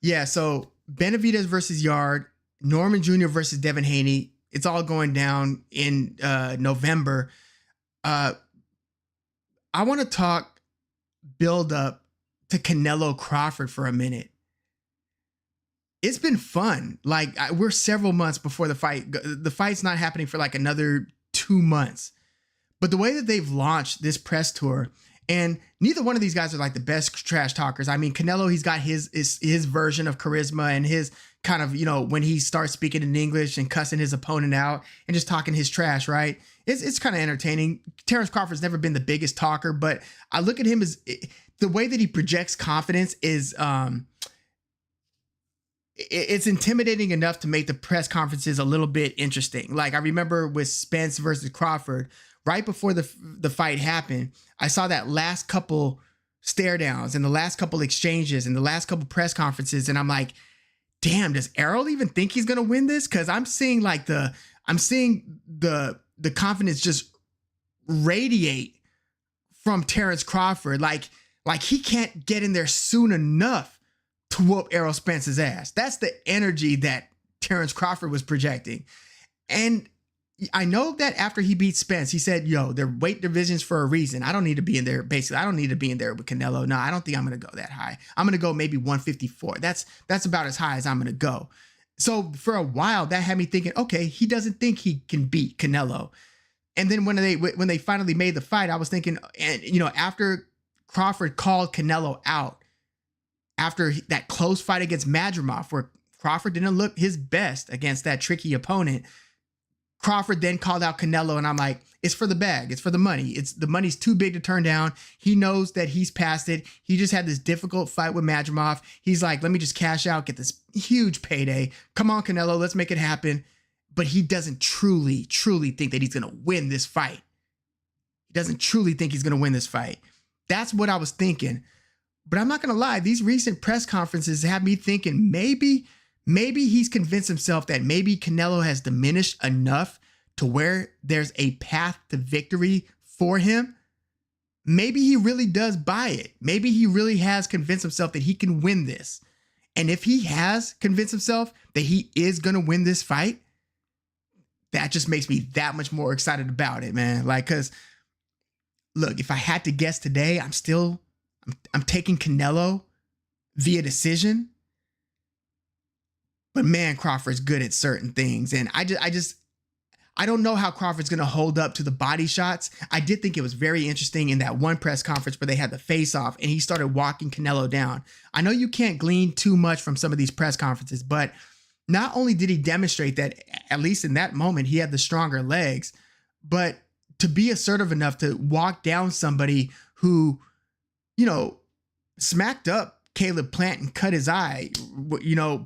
yeah, so Benavidez versus Yarde, Norman Jr. versus Devin Haney. It's all going down in November. I want to talk build up to Canelo-Crawford for a minute. It's been fun. Like, we're several months before the fight. The fight's not happening for like another 2 months. But the way that they've launched this press tour And neither one of these guys are like the best trash talkers. I mean, Canelo, he's got his version of charisma and his kind of, when he starts speaking in English and cussing his opponent out and just talking his trash, right? It's kind of entertaining. Terence Crawford's never been the biggest talker, but I look at him as the way that he projects confidence is it's intimidating enough to make the press conferences a little bit interesting. Like I remember with Spence versus Crawford, right before the fight happened, I saw that last couple stare downs and the last couple exchanges and the last couple press conferences. And I'm like, damn, does Errol even think he's going to win this? Cause I'm seeing the confidence just radiate from Terence Crawford. Like he can't get in there soon enough to whoop Errol Spence's ass. That's the energy that Terence Crawford was projecting. And I know that after he beat Spence, he said, yo, they're weight divisions for a reason. I don't need to be in there. Basically, I don't need to be in there with Canelo. No, I don't think I'm going to go that high. I'm going to go maybe 154. That's about as high as I'm going to go. So for a while, that had me thinking, okay, he doesn't think he can beat Canelo. And then when they finally made the fight, I was thinking, and after Crawford called Canelo out, after that close fight against Madrimov, where Crawford didn't look his best against that tricky opponent, Crawford then called out Canelo, and I'm like, it's for the bag. It's for the money. The money's too big to turn down. He knows that he's past it. He just had this difficult fight with Madrimov. He's like, let me just cash out, get this huge payday. Come on, Canelo, let's make it happen. But he doesn't truly think that he's going to win this fight. He doesn't truly think he's going to win this fight. That's what I was thinking. But I'm not going to lie. These recent press conferences have me thinking maybe he's convinced himself that maybe Canelo has diminished enough to where there's a path to victory for him. Maybe he really does buy it. Maybe he really has convinced himself that he can win this. And if he has convinced himself that he is going to win this fight, that just makes me that much more excited about it, man. Like, cause look, if I had to guess today, I'm taking Canelo via decision. But man, Crawford's good at certain things. And I don't know how Crawford's going to hold up to the body shots. I did think it was very interesting in that one press conference where they had the face off and he started walking Canelo down. I know you can't glean too much from some of these press conferences, but not only did he demonstrate that, at least in that moment, he had the stronger legs, but to be assertive enough to walk down somebody who, smacked up Caleb Plant and cut his eye,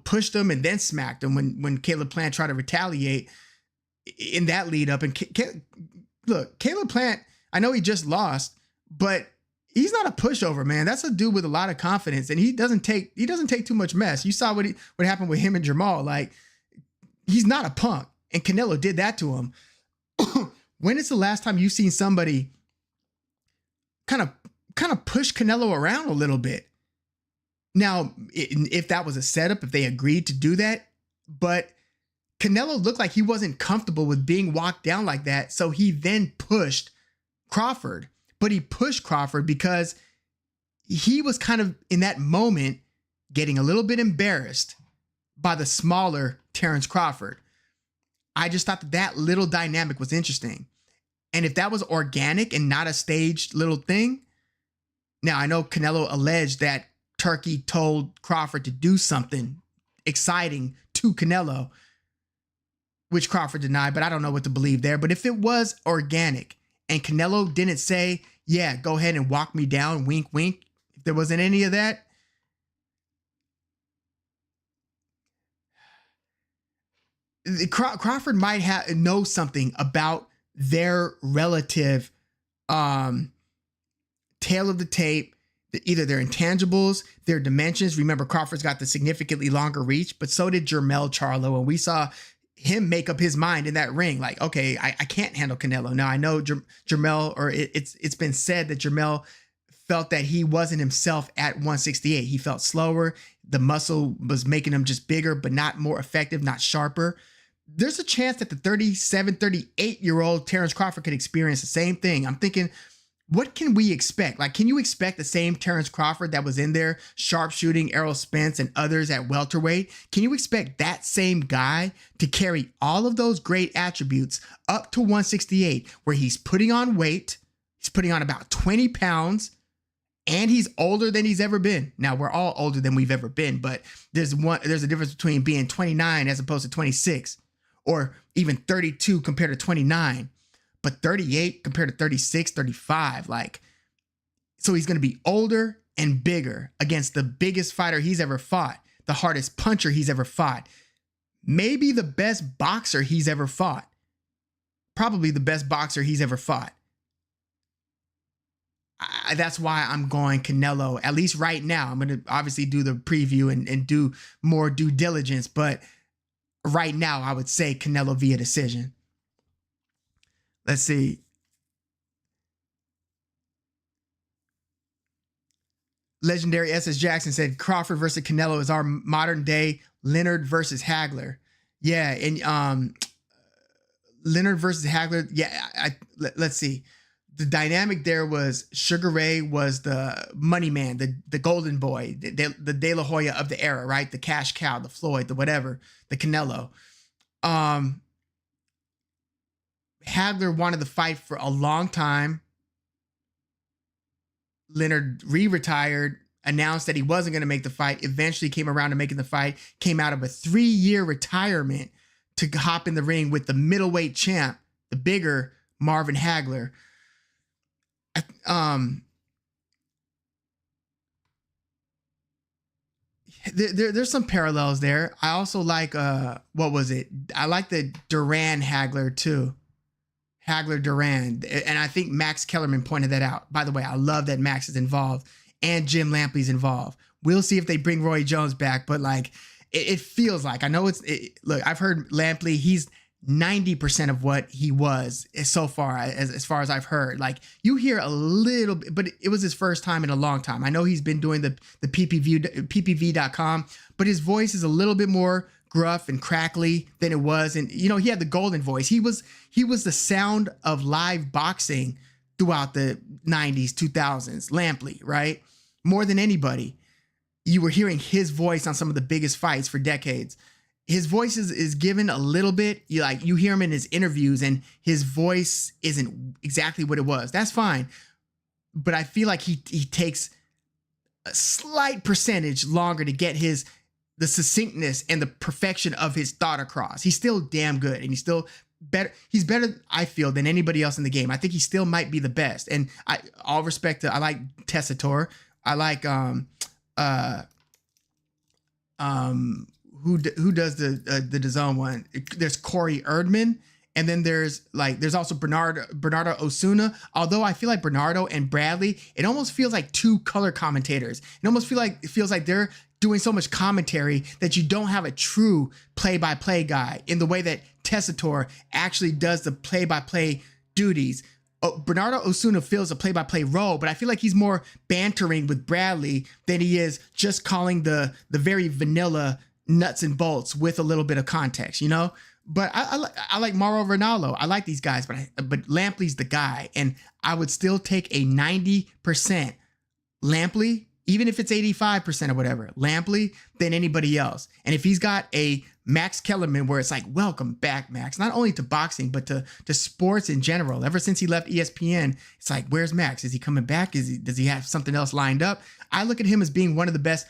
pushed him and then smacked him when Caleb Plant tried to retaliate in that lead up. And look, Caleb Plant, I know he just lost, but he's not a pushover, man. That's a dude with a lot of confidence, and he doesn't take too much mess. You saw what happened with him and Jamal. Like, he's not a punk, and Canelo did that to him. When is the last time you've seen somebody kind of push Canelo around a little bit? Now, if that was a setup, if they agreed to do that, but Canelo looked like he wasn't comfortable with being walked down like that, so he then pushed Crawford. But he pushed Crawford because he was kind of, in that moment, getting a little bit embarrassed by the smaller Terence Crawford. I just thought that little dynamic was interesting. And if that was organic and not a staged little thing, now I know Canelo alleged that Turkey told Crawford to do something exciting to Canelo, which Crawford denied, but I don't know what to believe there. But if it was organic and Canelo didn't say, yeah, go ahead and walk me down, wink, wink, if there wasn't any of that, Crawford might know something about their relative tail of the tape, either their intangibles, their dimensions. Remember, Crawford's got the significantly longer reach, but so did Jermell Charlo. And we saw him make up his mind in that ring. Like, okay, I can't handle Canelo. Now I know Jermell, or it's been said that Jermell felt that he wasn't himself at 168. He felt slower. The muscle was making him just bigger, but not more effective, not sharper. There's a chance that the 37, 38-year-old Terence Crawford could experience the same thing. I'm thinking, what can we expect? Like, can you expect the same Terence Crawford that was in there sharpshooting Errol Spence and others at welterweight? Can you expect that same guy to carry all of those great attributes up to 168, where he's putting on weight, He's putting on about 20 pounds, and he's older than he's ever been. Now, we're all older than we've ever been, but there's a difference between being 29 as opposed to 26, or even 32 compared to 29, but 38 compared to 36, 35. Like, so he's going to be older and bigger against the biggest fighter he's ever fought, the hardest puncher he's ever fought, maybe the best boxer he's ever fought, probably the best boxer he's ever fought. That's why I'm going Canelo, at least right now. I'm going to obviously do the preview and do more due diligence, but right now I would say Canelo via decision. Let's see. Legendary SS Jackson said Crawford versus Canelo is our modern day Leonard versus Hagler. Yeah, and Leonard versus Hagler. Yeah, let's see. The dynamic there was Sugar Ray was the money man, the golden boy, the De La Hoya of the era, right? The cash cow, the Floyd, the whatever, the Canelo. Hagler wanted the fight for a long time. Leonard retired, announced that he wasn't going to make the fight, eventually came around to making the fight, came out of a 3-year retirement to hop in the ring with the middleweight champ, the bigger Marvin Hagler. There's some parallels there. I also like what was it? I like the Duran Hagler too. Hagler Duran, and I think Max Kellerman pointed that out. By the way, I love that Max is involved and Jim Lampley's involved. We'll see if they bring Roy Jones back, but like it feels like, I know look, I've heard Lampley, he's 90% of what he was so far, as far as I've heard. Like, you hear a little bit, but it was his first time in a long time. I know he's been doing the PPV.com, but his voice is a little bit more gruff and crackly than it was. And, you know, he had the golden voice. He was the sound of live boxing throughout the 90s, 2000s, Lampley, right? More than anybody. You were hearing his voice on some of the biggest fights for decades. His voice is given a little bit. You hear him in his interviews and his voice isn't exactly what it was. That's fine. But I feel like he takes a slight percentage longer to get the succinctness and the perfection of his thought across. He's still damn good, and he's still better. He's better, I feel, than anybody else in the game. I think he still might be the best. And all respect to, I like Tessitore. I like who does the DAZN one? There's Corey Erdman, and then there's also Bernardo Osuna. Although I feel like Bernardo and Bradley, it almost feels like two color commentators. It almost feels like they're doing so much commentary that you don't have a true play-by-play guy in the way that Tessitore actually does the play-by-play duties. Bernardo Osuna fills a play-by-play role, but I feel like he's more bantering with Bradley than he is just calling the very vanilla nuts and bolts with a little bit of context, you know? But I like Mauro Ranallo. I like these guys, but Lampley's the guy, and I would still take a 90% Lampley, even if it's 85% or whatever, Lampley, than anybody else. And if he's got a Max Kellerman where it's like, welcome back, Max, not only to boxing, but to sports in general. Ever since he left ESPN, it's like, where's Max? Is he coming back? Does he have something else lined up? I look at him as being one of the best,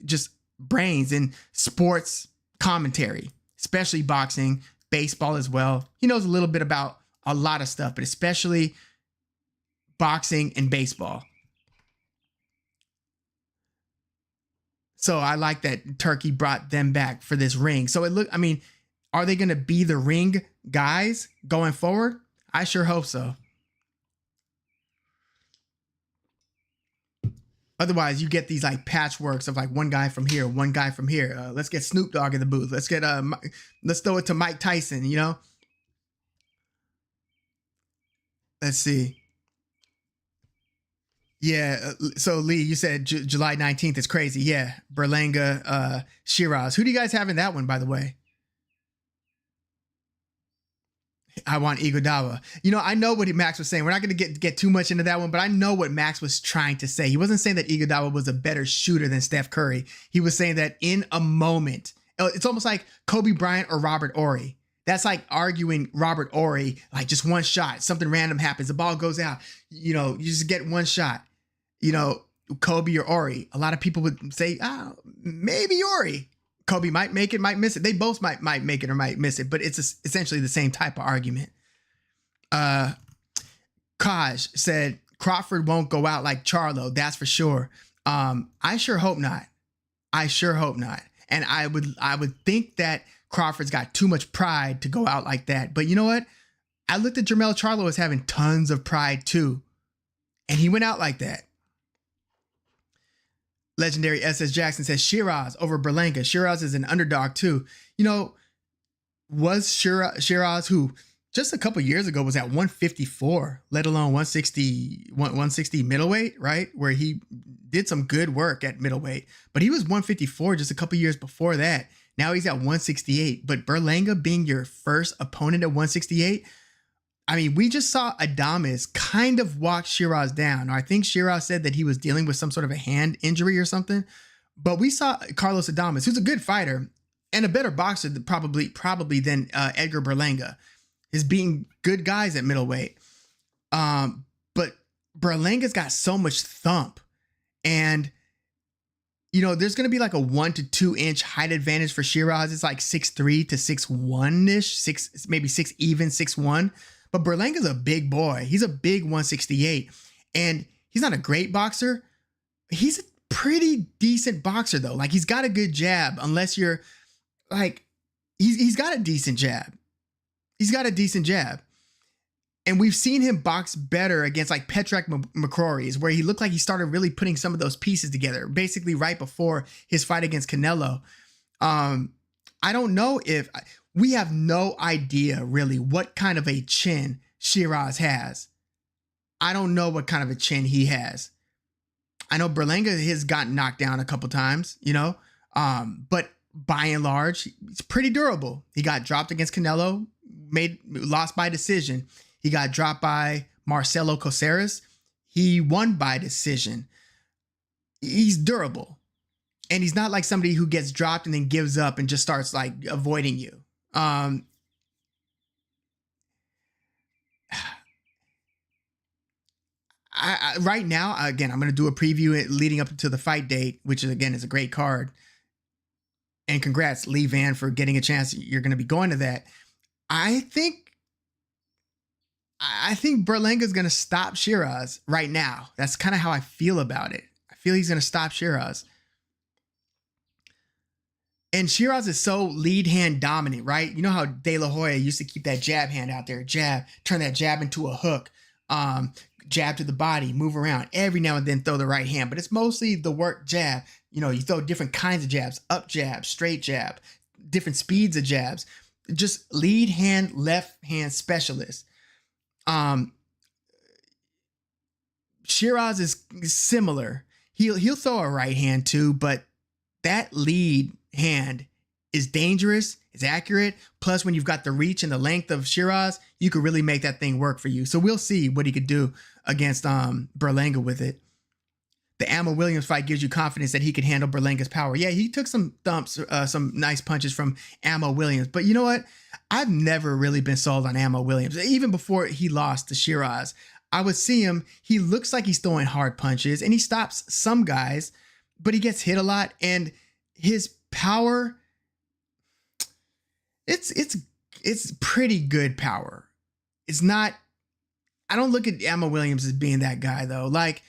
just brains in sports commentary, especially boxing, baseball as well. He knows a little bit about a lot of stuff, but especially boxing and baseball. So I like that Turkey brought them back for this ring. So are they going to be the ring guys going forward? I sure hope so. Otherwise, you get these like patchworks of like one guy from here, one guy from here. Let's get Snoop Dogg in the booth. Let's throw it to Mike Tyson, you know? Let's see. Yeah, so Lee, you said July 19th is crazy. Yeah, Berlanga, Shiraz. Who do you guys have in that one, by the way? I want Iguodala. You know, I know what Max was saying. We're not going to get too much into that one, but I know what Max was trying to say. He wasn't saying that Iguodala was a better shooter than Steph Curry. He was saying that in a moment, it's almost like Kobe Bryant or Robert Horry, That's like arguing Robert Ory, like just one shot, something random happens, the ball goes out, you know, you just get one shot, you know, Kobe or Ory. A lot of people would say, oh, maybe Ory. Kobe might make it, might miss it. They both might make it or might miss it, but it's essentially the same type of argument. Kaj said Crawford won't go out like Charlo, that's for sure. I sure hope not. I sure hope not. And I would think that Crawford's got too much pride to go out like that. But you know what? I looked at Jermell Charlo as having tons of pride too. And he went out like that. Legendary SS Jackson says Shiraz over Berlanga. Shiraz is an underdog too. You know, was Shiraz, who just a couple years ago was at 154, let alone 160 middleweight, right? Where he did some good work at middleweight, but he was 154 just a couple years before that. Now he's at 168, but Berlanga being your first opponent at 168, I mean, we just saw Adames kind of walk Shiraz down. I think Shiraz said that he was dealing with some sort of a hand injury or something, but we saw Carlos Adames, who's a good fighter and a better boxer probably than Edgar Berlanga, is beating good guys at middleweight. But Berlanga's got so much thump, and you know, there's going to be like a 1 to 2 inch height advantage for Shiraz. It's like 6'3" to 6'1" maybe 6'1". But Berlanga's a big boy. He's a big 168, and he's not a great boxer. He's a pretty decent boxer though. Like, he's got a good jab, unless you're like, he's got a decent jab. He's got a decent jab. And we've seen him box better against like Petrak McCrory's, where he looked like he started really putting some of those pieces together, basically right before his fight against Canelo. I don't know if we have no idea really what kind of a chin Shiraz has. I don't know what kind of a chin he has. I know Berlanga has gotten knocked down a couple times, you know, but by and large, he's pretty durable. He got dropped against Canelo, lost by decision. He got dropped by Marcelo Caceres. He won by decision. He's durable. And he's not like somebody who gets dropped and then gives up and just starts like avoiding you. Right now, again, I'm going to do a preview leading up to the fight date, which is, again, is a great card. And congrats, Lee Van, for getting a chance. You're going to be going to that. I think Berlanga's going to stop Shiraz right now. That's kind of how I feel about it. I feel he's going to stop Shiraz. And Shiraz is so lead hand dominant, right? You know how De La Hoya used to keep that jab hand out there, jab, turn that jab into a hook, jab to the body, move around, every now and then throw the right hand, but it's mostly the work jab. You know, you throw different kinds of jabs, up jab, straight jab, different speeds of jabs, just lead hand, left hand specialist. Shiraz is similar. He'll throw a right hand too, but that lead hand is dangerous, it's accurate. Plus, when you've got the reach and the length of Shiraz, you could really make that thing work for you. So we'll see what he could do against Berlanga with it. The Amma Williams fight gives you confidence that he could handle Berlanga's power. Yeah, he took some thumps, some nice punches from Amma Williams. But you know what? I've never really been sold on Amma Williams. Even before he lost to Shiraz, I would see him. He looks like he's throwing hard punches, and he stops some guys, but he gets hit a lot. And his power, it's pretty good power. It's not. I don't look at Amma Williams as being that guy though. Like,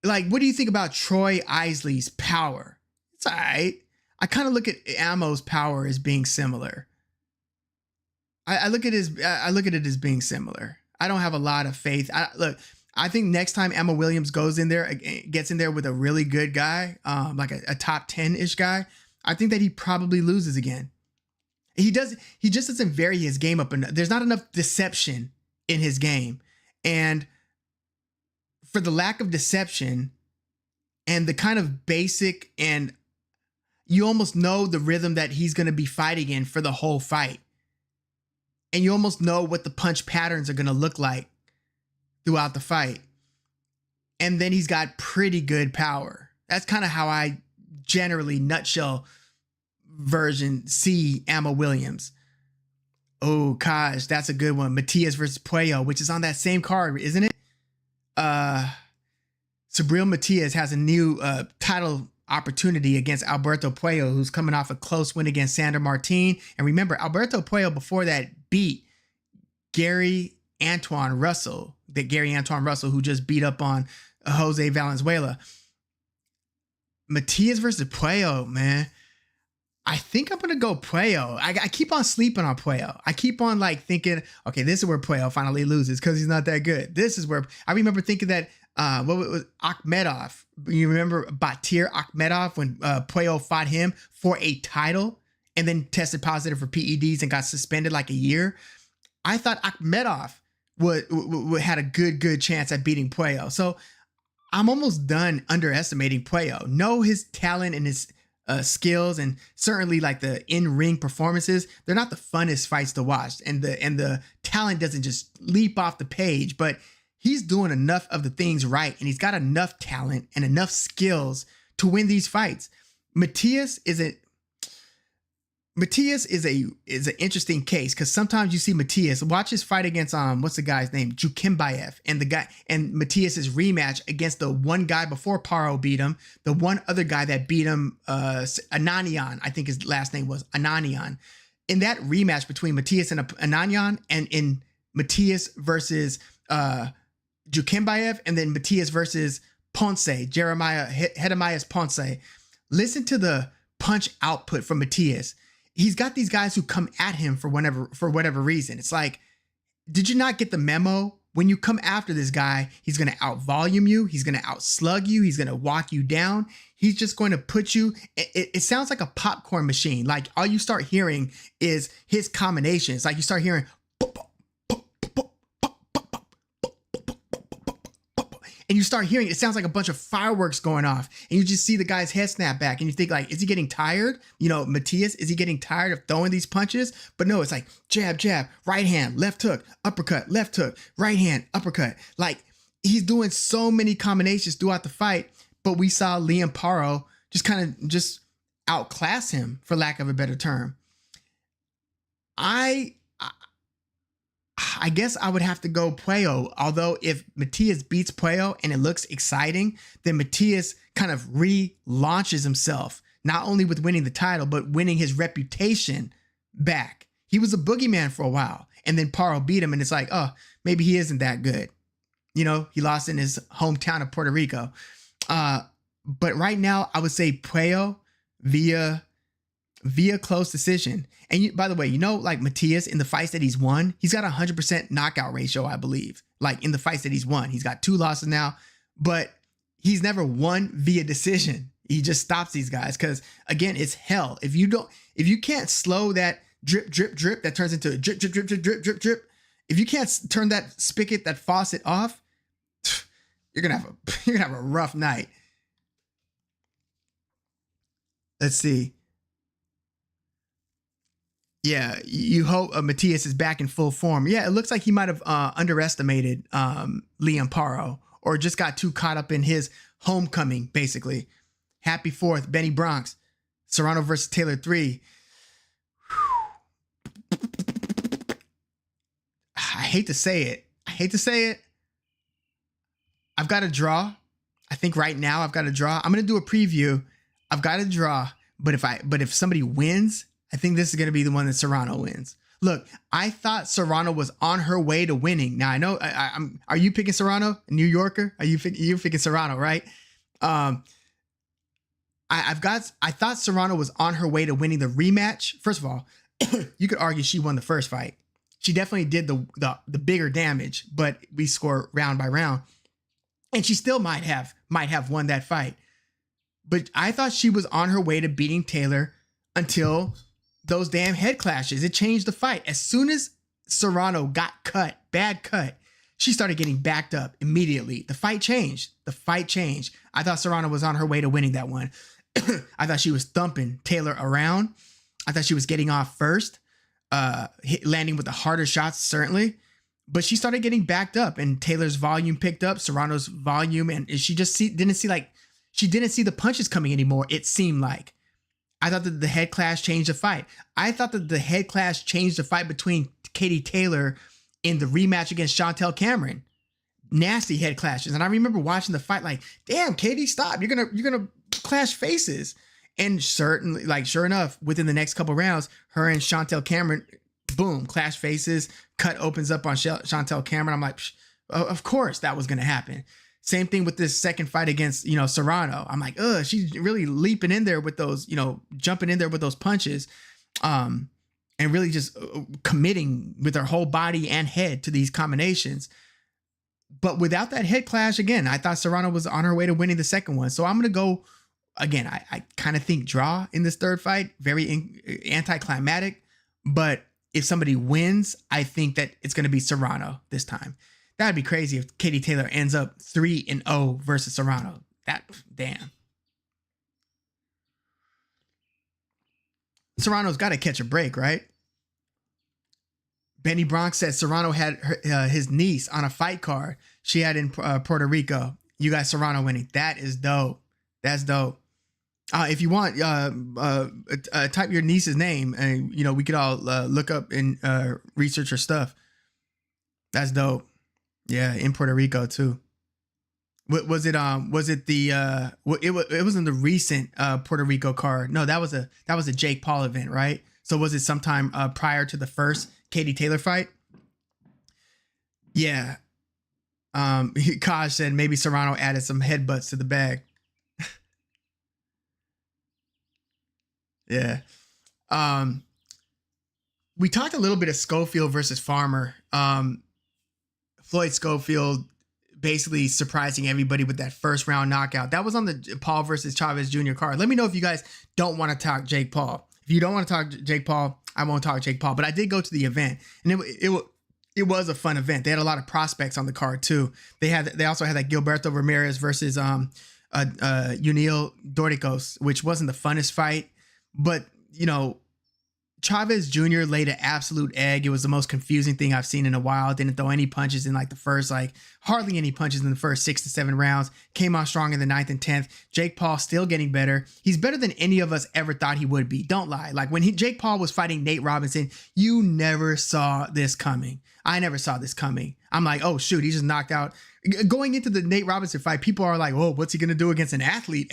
what do you think about Troy Isley's power? It's all right. I kind of look at Ammo's power as being similar. I look at it as being similar. I don't have a lot of faith. I think next time Amma Williams gets in there with a really good guy, like a top 10-ish guy, I think that he probably loses again. He just doesn't vary his game up enough. There's not enough deception in his game. And for the lack of deception and the kind of basic, and you almost know the rhythm that he's going to be fighting in for the whole fight. And you almost know what the punch patterns are going to look like throughout the fight. And then he's got pretty good power. That's kind of how I generally, nutshell version, see Amma Williams. Oh, gosh, that's a good one. Matias versus Puello, which is on that same card, isn't it? Subriel Matias has a new title opportunity against Alberto Puello, who's coming off a close win against Sander Martin. And remember, Alberto Puello before that beat Gary Antoine Russell, who just beat up on Jose Valenzuela. Matias versus Puello, man. I think I'm going to go Puello. I keep on sleeping on Puello. I keep on like thinking, okay, this is where Puello finally loses because he's not that good. This is where I remember thinking that what was Akhmedov? You remember Batir Akhmedov when Puello fought him for a title and then tested positive for PEDs and got suspended like a year? I thought Akhmedov would had a good chance at beating Puello. So I'm almost done underestimating Puello. Know his talent and his skills, and certainly like the in-ring performances. They're not the funnest fights to watch, and the talent doesn't just leap off the page, but he's doing enough of the things right, and he's got enough talent and enough skills to win these fights. Matias is an interesting case because sometimes you see Matias watch his fight against what's the guy's name, Jukimbayev, and Matias's rematch against the one guy before Paro beat him, the one other guy that beat him, Ananian, I think his last name was Ananian. In that rematch between Matias and Ananian, and in Matias versus Jukimbayev, and then Matias versus Ponce, Hedemias Ponce, listen to the punch output from Matias. He's got these guys who come at him for whatever reason. It's like, did you not get the memo? When you come after this guy, he's going to out-volume you. He's going to out-slug you. He's going to walk you down. He's just going to put you... It sounds like a popcorn machine. Like, all you start hearing is his combinations. Like, you start hearing... And you start hearing, it sounds like a bunch of fireworks going off, and you just see the guy's head snap back, and you think like, is he getting tired? You know, Matias, is he getting tired of throwing these punches? But no, it's like jab, jab, right hand, left hook, uppercut, left hook, right hand, uppercut. Like, he's doing so many combinations throughout the fight, but we saw Liam Paro just outclass him, for lack of a better term. I guess I would have to go Puello, although if Matias beats Puello and it looks exciting, then Matias kind of relaunches himself, not only with winning the title, but winning his reputation back. He was a boogeyman for a while, and then Paro beat him, and it's like, oh, maybe he isn't that good. You know, he lost in his hometown of Puerto Rico. But right now, I would say Puello via close decision. And by the way, you know, like Matias, in the fights that he's won, he's got a 100% knockout ratio, I believe. Like, in the fights that he's won, he's got 2 losses now, but he's never won via decision. He just stops these guys because, again, it's hell. If you can't slow that drip, drip, drip that turns into a drip, drip, drip, drip, drip, drip, drip. If you can't turn that spigot, that faucet off, you're gonna have a rough night. Let's see. Yeah, you hope Matias is back in full form. Yeah, it looks like he might have underestimated Liam Paro, or just got too caught up in his homecoming, basically. Happy 4th, Benny Bronx. Serrano versus Taylor 3. I hate to say it. I've got a draw. I think right now I've got a draw. I'm going to do a preview. I've got a draw, but if somebody wins, I think this is going to be the one that Serrano wins. Look, I thought Serrano was on her way to winning. Now I know are you picking Serrano, a New Yorker? You're picking Serrano, right? I thought Serrano was on her way to winning the rematch. First of all, you could argue she won the first fight. She definitely did the bigger damage, but we score round by round, and she still might have won that fight. But I thought she was on her way to beating Taylor until those damn head clashes. It changed the fight. As soon as Serrano got bad cut, she started getting backed up immediately. The fight changed. I thought Serrano was on her way to winning that one. I thought she was thumping Taylor around. I thought she was getting off first, landing with the harder shots, certainly. But she started getting backed up, and Taylor's volume picked up, Serrano's volume, and she just didn't see the punches coming anymore, it seemed like. I thought that the head clash changed the fight. I thought that the head clash changed the fight between Katie Taylor in the rematch against Chantel Cameron. Nasty head clashes. And I remember watching the fight like, damn, Katie, stop. You're gonna clash faces. And certainly, like, sure enough, within the next couple rounds, her and Chantel Cameron, boom, clash faces. Cut opens up on Chantel Cameron. I'm like, of course that was gonna happen. Same thing with this second fight against, Serrano. I'm like, she's really leaping in there with those, jumping in there with those punches, and really just committing with her whole body and head to these combinations. But without that head clash, again, I thought Serrano was on her way to winning the second one. So I'm going to go, again, I kind of think draw in this third fight, very anticlimactic. But if somebody wins, I think that it's going to be Serrano this time. That'd be crazy if Katie Taylor ends up 3-0 versus Serrano. Damn. Serrano's got to catch a break, right? Benny Bronx said Serrano had his niece on a fight card she had in Puerto Rico. You got Serrano winning. That is dope. That's dope. If you want, type your niece's name, and we could all look up and research her stuff. That's dope. Yeah, in Puerto Rico too. Was it the it was in the recent Puerto Rico card? No, that was a Jake Paul event, right? So was it sometime prior to the first Katie Taylor fight? Yeah. Kaj said maybe Serrano added some headbutts to the bag. Yeah. We talked a little bit of Scofield versus Farmer. Floyd Scofield basically surprising everybody with that first round knockout. That was on the Paul versus Chavez Jr. card. Let me know if you guys don't want to talk Jake Paul. If you don't want to talk Jake Paul, I won't talk Jake Paul. But I did go to the event, and it was a fun event. They had a lot of prospects on the card too. They also had that Gilberto Ramirez versus Yunil Dorticos, which wasn't the funnest fight, but Chavez Jr. laid an absolute egg. It was the most confusing thing I've seen in a while. Didn't throw any punches in like the first, hardly any punches in the first 6 to 7 rounds. Came out strong in the 9th and 10th. Jake Paul still getting better. He's better than any of us ever thought he would be. Don't lie. Like when Jake Paul was fighting Nate Robinson, you never saw this coming. I never saw this coming. I'm like, oh shoot, he just knocked out. Going into the Nate Robinson fight, people are like, oh, what's he gonna do against an athlete?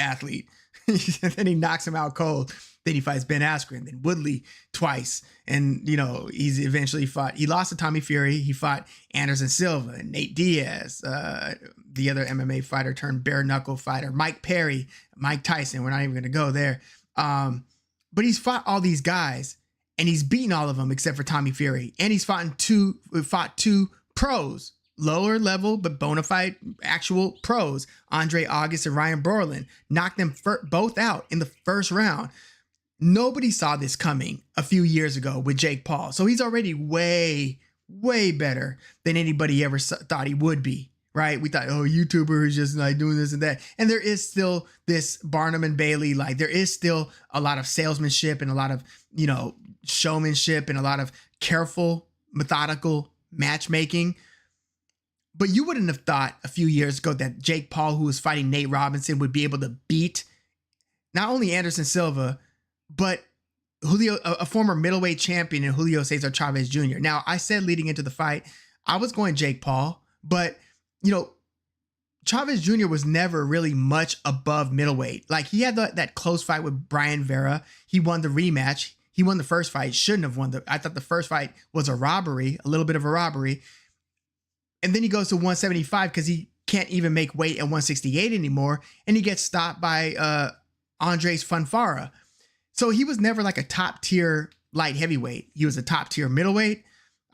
Then he knocks him out cold. Then he fights Ben Askren, then Woodley twice. And, he's eventually he lost to Tommy Fury. He fought Anderson Silva and Nate Diaz, the other MMA fighter turned bare knuckle fighter, Mike Perry, Mike Tyson. We're not even going to go there. But he's fought all these guys and he's beaten all of them except for Tommy Fury. And he's fought two pros, lower level, but bona fide actual pros, Andre August and Ryan Borland. Knocked them both out in the first round. Nobody saw this coming a few years ago with Jake Paul. So he's already way, way better than anybody ever thought he would be, right? We thought, YouTuber who's just like doing this and that. And there is still this Barnum and Bailey, there is still a lot of salesmanship and a lot of, showmanship and a lot of careful, methodical matchmaking. But you wouldn't have thought a few years ago that Jake Paul, who was fighting Nate Robinson, would be able to beat not only Anderson Silva, but Julio, a former middleweight champion, in Julio Cesar Chavez Jr. Now, I said leading into the fight, I was going Jake Paul, but, Chavez Jr. was never really much above middleweight. He had that close fight with Brian Vera. He won the rematch. He won the first fight. Shouldn't have won I thought the first fight was a little bit of a robbery. And then he goes to 175 because he can't even make weight at 168 anymore. And he gets stopped by Andres Fonfara. So he was never like a top tier light heavyweight. He was a top tier middleweight.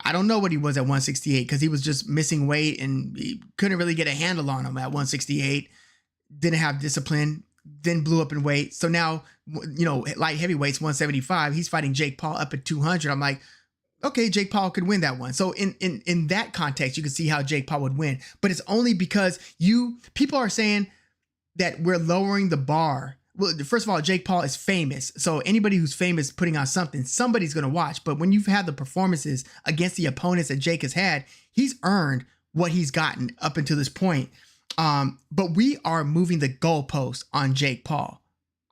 I don't know what he was at 168 because he was just missing weight and he couldn't really get a handle on him at 168. Didn't have discipline, then blew up in weight. So now, light heavyweights 175. He's fighting Jake Paul up at 200. I'm like, okay, Jake Paul could win that one. So in that context, you can see how Jake Paul would win. But it's only because people are saying that we're lowering the bar. Well, first of all, Jake Paul is famous. So anybody who's famous putting on something, somebody's going to watch. But when you've had the performances against the opponents that Jake has had, he's earned what he's gotten up until this point. But we are moving the goalpost on Jake Paul.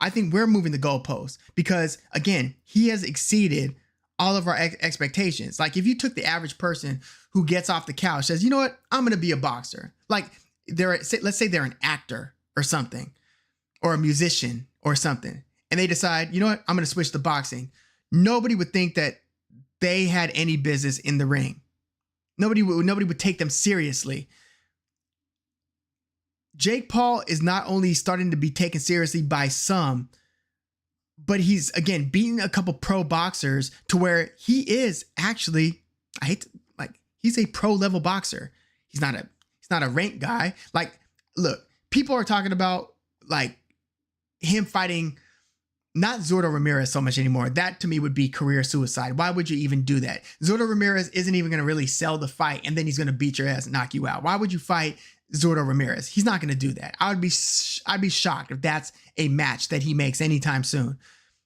I think we're moving the goalposts because, again, he has exceeded all of our expectations. Like if you took the average person who gets off the couch, says, you know what, I'm going to be a boxer. Like let's say they're an actor or something, or a musician or something, and they decide, you know what, I'm going to switch to boxing. Nobody would think that they had any business in the ring. Nobody would take them seriously. Jake Paul is not only starting to be taken seriously by some, but he's, again, beating a couple pro boxers to where he is actually, he's a pro level boxer. He's not a ranked guy. Like, look, people are talking about like him fighting not Zurdo Ramirez so much anymore. That to me would be career suicide. Why would you even do that? Zurdo Ramirez isn't even going to really sell the fight, and then he's going to beat your ass and knock you out. Why would you fight Zurdo Ramirez? He's not going to do that. I'd be shocked if that's a match that he makes anytime soon.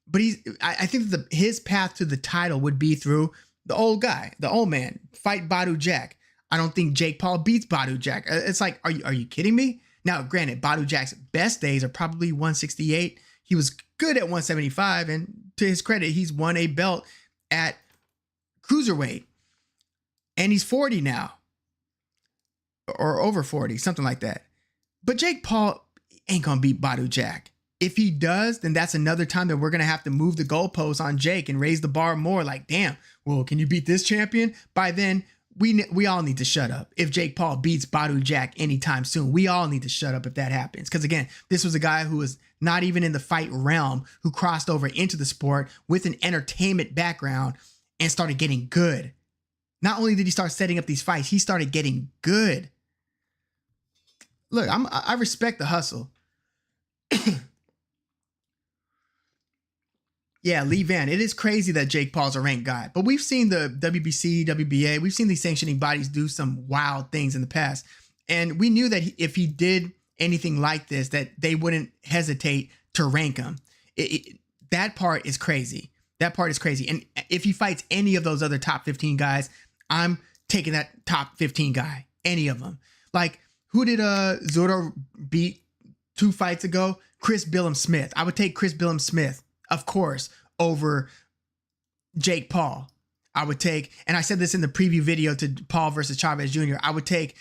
But I think that his path to the title would be through the old guy, the old man, fight Badu Jack. I don't think Jake Paul beats Badu Jack. It's like, are you kidding me? Now, granted, Badu Jack's best days are probably 168. He was good at 175, and to his credit, he's won a belt at cruiserweight, and he's 40 now, or over 40, something like that. But Jake Paul ain't gonna beat Badu Jack. If he does, then that's another time that we're gonna have to move the goalposts on Jake and raise the bar more. Like, damn, well, can you beat this champion? By then, we all need to shut up. If Jake Paul beats Badu Jack anytime soon, we all need to shut up if that happens. Because again, this was a guy who was not even in the fight realm, who crossed over into the sport with an entertainment background and started getting good. Not only did he start setting up these fights, he started getting good. Look, I respect the hustle. Yeah, Lee Van, it is crazy that Jake Paul's a ranked guy, but we've seen the WBC, WBA, we've seen these sanctioning bodies do some wild things in the past. And we knew that if he did anything like this, that they wouldn't hesitate to rank him. That part is crazy. That part is crazy. And if he fights any of those other top 15 guys, I'm taking that top 15 guy, any of them. Like, who did Zurdo beat 2 fights ago? Chris Billum Smith. I would take Chris Billum Smith, of course, over Jake Paul. I would take, and I said this in the preview video to Paul versus Chavez Jr., I would take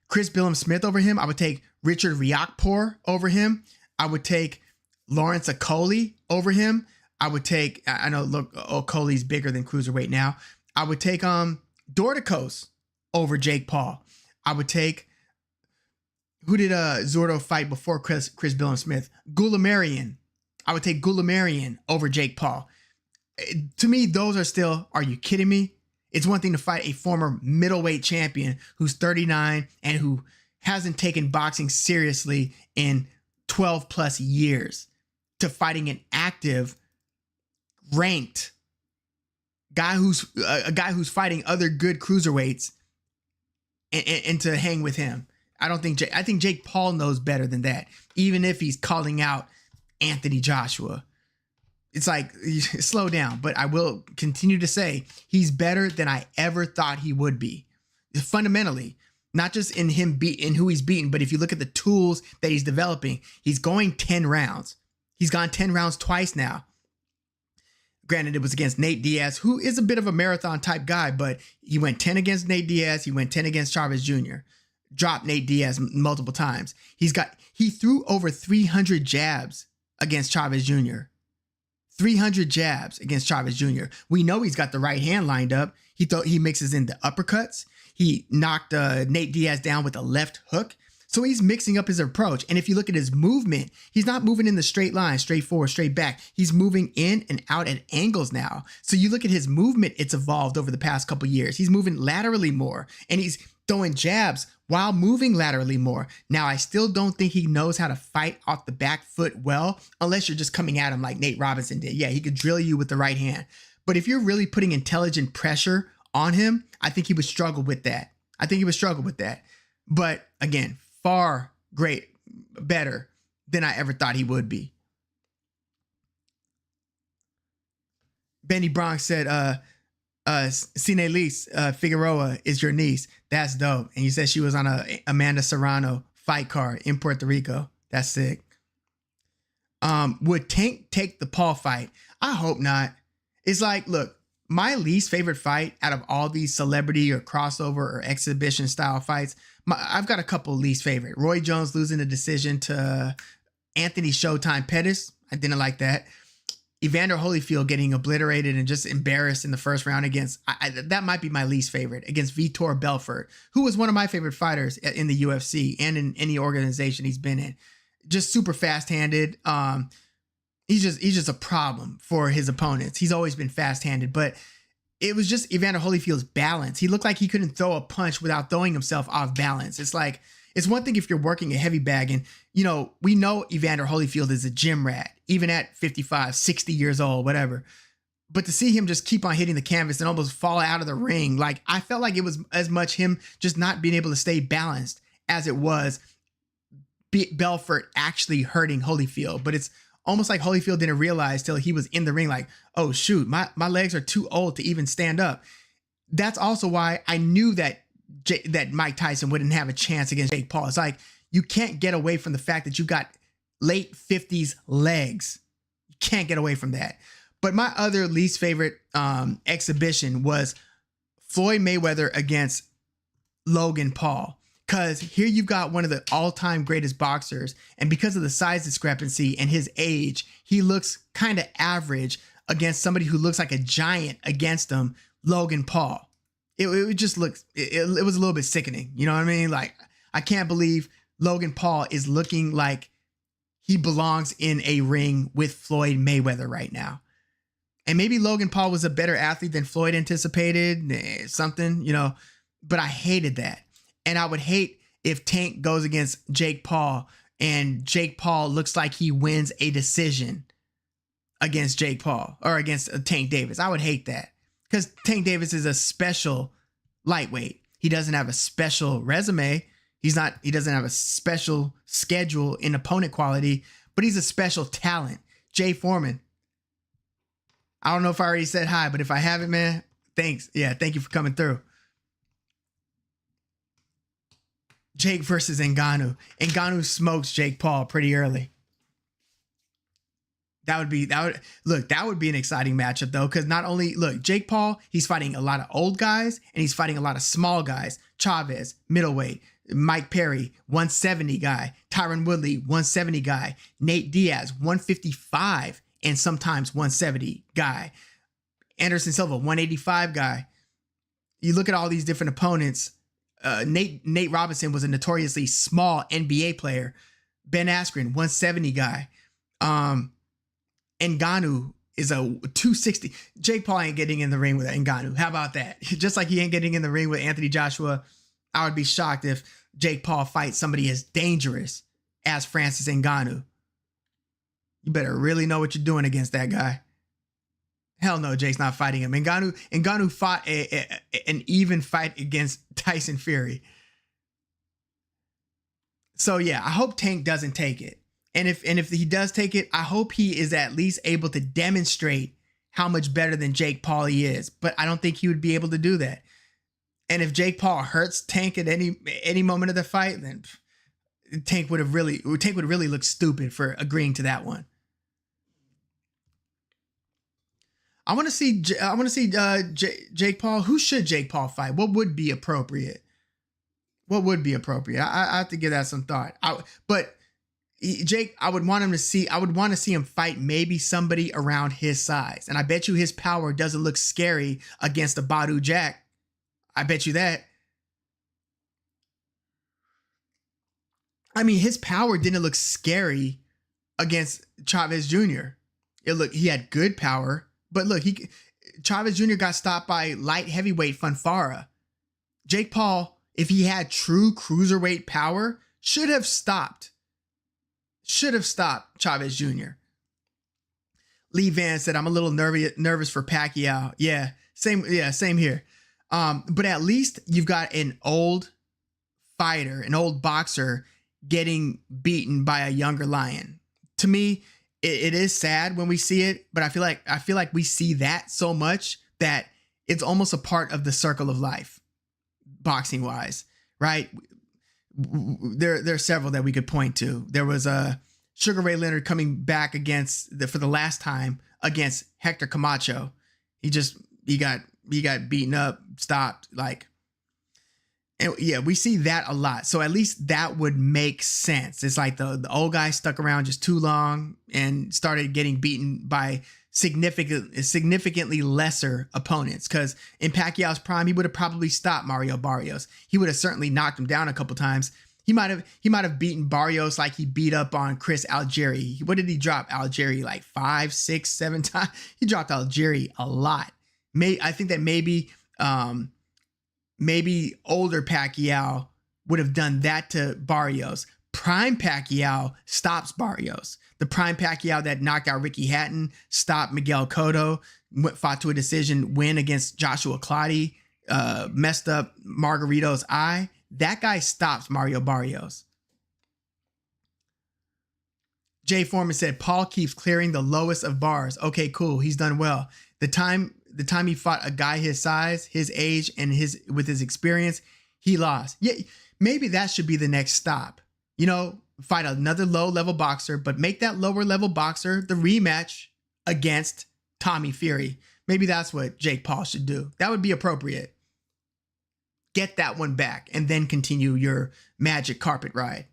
Chris Billum Smith over him. I would take Richard Riakporhe over him. I would take Lawrence Okolie over him. I would take, I know, look, Okolie's bigger than cruiserweight now. I would take Dorticos over Jake Paul. I would take, who did Zurdo fight before Chris Billum Smith? Goulamirian. I would take Goulamirian over Jake Paul. To me, those are still, are you kidding me? It's one thing to fight a former middleweight champion who's 39 and who hasn't taken boxing seriously in 12 plus years, to fighting an active, ranked guy who's a guy who's fighting other good cruiserweights and to hang with him. I think Jake Paul knows better than that, even if he's calling out Anthony Joshua. It's like, slow down, but I will continue to say he's better than I ever thought he would be. Fundamentally, not just in him in who he's beaten, but if you look at the tools that he's developing, he's going 10 rounds. He's gone 10 rounds twice now. Granted, it was against Nate Diaz, who is a bit of a marathon type guy, but he went 10 against Nate Diaz. He went 10 against Chavez Jr. Dropped Nate Diaz multiple times. He threw over 300 jabs against Chavez Jr. 300 jabs against Chavez Jr. We know he's got the right hand lined up. He mixes in the uppercuts. He knocked Nate Diaz down with a left hook. So he's mixing up his approach. And if you look at his movement, he's not moving in the straight line, straight forward, straight back. He's moving in and out at angles now. So you look at his movement, it's evolved over the past couple years. He's moving laterally more, and he's throwing jabs while moving laterally more. Now, I still don't think he knows how to fight off the back foot well, unless you're just coming at him like Nate Robinson did. Yeah, he could drill you with the right hand. But if you're really putting intelligent pressure on him, I think he would struggle with that. But again, far better than I ever thought he would be. Benny Bronx said, Cinelise Figueroa is your niece. That's dope. And you said she was on a Amanda Serrano fight card in Puerto Rico. That's sick. Would Tank take the Paul fight? I hope not. It's like, look, my least favorite fight out of all these celebrity or crossover or exhibition style fights, I've got a couple least favorite. Roy Jones losing a decision to Anthony Showtime Pettis. I didn't like that. Evander Holyfield getting obliterated and just embarrassed in the first round against, that might be my least favorite, against Vitor Belfort, who was one of my favorite fighters in the UFC and in any organization he's been in. Just super fast-handed. He's just a problem for his opponents. He's always been fast-handed, but it was just Evander Holyfield's balance. He looked like he couldn't throw a punch without throwing himself off balance. It's like, it's one thing if you're working a heavy bag and, you know, we know Evander Holyfield is a gym rat, even at 55, 60 years old, whatever. But to see him just keep on hitting the canvas and almost fall out of the ring, like I felt like it was as much him just not being able to stay balanced as it was Belfort actually hurting Holyfield. But it's almost like Holyfield didn't realize till he was in the ring, like, oh shoot, my legs are too old to even stand up. That's also why I knew that Mike Tyson wouldn't have a chance against Jake Paul. It's like, you can't get away from the fact that you got late 50s legs. You can't get away from that. But my other least favorite exhibition was Floyd Mayweather against Logan Paul. Because here you've got one of the all-time greatest boxers, and because of the size discrepancy and his age, he looks kind of average against somebody who looks like a giant against him, Logan Paul. It just looks, it was a little bit sickening. You know what I mean? Like, I can't believe Logan Paul is looking like he belongs in a ring with Floyd Mayweather right now. And maybe Logan Paul was a better athlete than Floyd anticipated, something, you know, but I hated that. And I would hate if Tank goes against Jake Paul and Jake Paul looks like he wins a decision against Jake Paul or against Tank Davis. I would hate that because Tank Davis is a special lightweight. He doesn't have a special resume. He doesn't have a special schedule in opponent quality, but he's a special talent. Jay Foreman. I don't know if I already said hi, but if I haven't, man, thanks. Yeah, thank you for coming through. Jake versus Ngannou. Ngannou smokes Jake Paul pretty early. That would be an exciting matchup though, because not only, look, Jake Paul, he's fighting a lot of old guys and he's fighting a lot of small guys. Chavez, middleweight. Mike Perry, 170 guy. Tyron Woodley, 170 guy. Nate Diaz, 155 and sometimes 170 guy. Anderson Silva, 185 guy. You look at all these different opponents. Nate Robinson was a notoriously small NBA player. Ben Askren, 170 guy. Ngannou is a 260. Jake Paul ain't getting in the ring with Ngannou. How about that? Just like he ain't getting in the ring with Anthony Joshua. I would be shocked if Jake Paul fights somebody as dangerous as Francis Ngannou. You better really know what you're doing against that guy. Hell no, Jake's not fighting him. Ngannou fought an even fight against Tyson Fury. So yeah, I hope Tank doesn't take it. And if he does take it, I hope he is at least able to demonstrate how much better than Jake Paul he is. But I don't think he would be able to do that. And if Jake Paul hurts Tank at any moment of the fight, then Tank would really look stupid for agreeing to that one. I want to see Jake Paul. Who should Jake Paul fight? What would be appropriate? I have to give that some thought. Jake, I would want to see him fight maybe somebody around his size. And I bet you his power doesn't look scary against a Badu Jack. I bet you that. I mean, his power didn't look scary against Chavez Jr. He had good power, but look, Chavez Jr. got stopped by light heavyweight Funfara. Jake Paul, if he had true cruiserweight power, should have stopped Chavez Jr. Lee Van said, I'm a little nervous for Pacquiao. Yeah, same here. But at least you've got an old fighter, an old boxer getting beaten by a younger lion. To me, it is sad when we see it, but I feel like we see that so much that it's almost a part of the circle of life, boxing wise, right? There are several that we could point to. There was Sugar Ray Leonard coming back for the last time against Hector Camacho. He got beaten up, stopped, like, and yeah, we see that a lot. So at least that would make sense. It's like the old guy stuck around just too long and started getting beaten by significantly lesser opponents. Because in Pacquiao's prime, he would have probably stopped Mario Barrios. He would have certainly knocked him down a couple times. He might have beaten Barrios like he beat up on Chris Algieri. What did he drop Algieri, like 5, 6, 7 times? He dropped Algieri a lot. I think that maybe older Pacquiao would have done that to Barrios. Prime Pacquiao stops Barrios. The prime Pacquiao that knocked out Ricky Hatton, stopped Miguel Cotto, fought to a decision win against Joshua Clottey, messed up Margarito's eye. That guy stops Mario Barrios. Jay Foreman said, Paul keeps clearing the lowest of bars. Okay, cool. He's done well. The time he fought a guy his size, his age, and with his experience, he lost. Yeah, maybe that should be the next stop. You know, fight another low-level boxer, but make that lower-level boxer the rematch against Tommy Fury. Maybe that's what Jake Paul should do. That would be appropriate. Get that one back and then continue your magic carpet ride.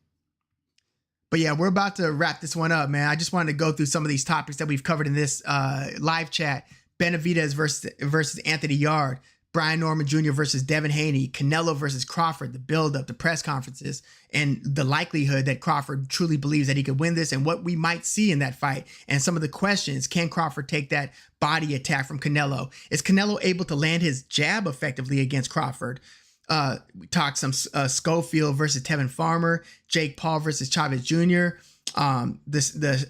But yeah, we're about to wrap this one up, man. I just wanted to go through some of these topics that we've covered in this live chat. Benavidez versus Anthony Yarde, Brian Norman Jr. versus Devin Haney, Canelo versus Crawford, the build-up, the press conferences, and the likelihood that Crawford truly believes that he could win this and what we might see in that fight. And some of the questions, can Crawford take that body attack from Canelo? Is Canelo able to land his jab effectively against Crawford? We talked some Scofield versus Tevin Farmer, Jake Paul versus Chavez Jr., the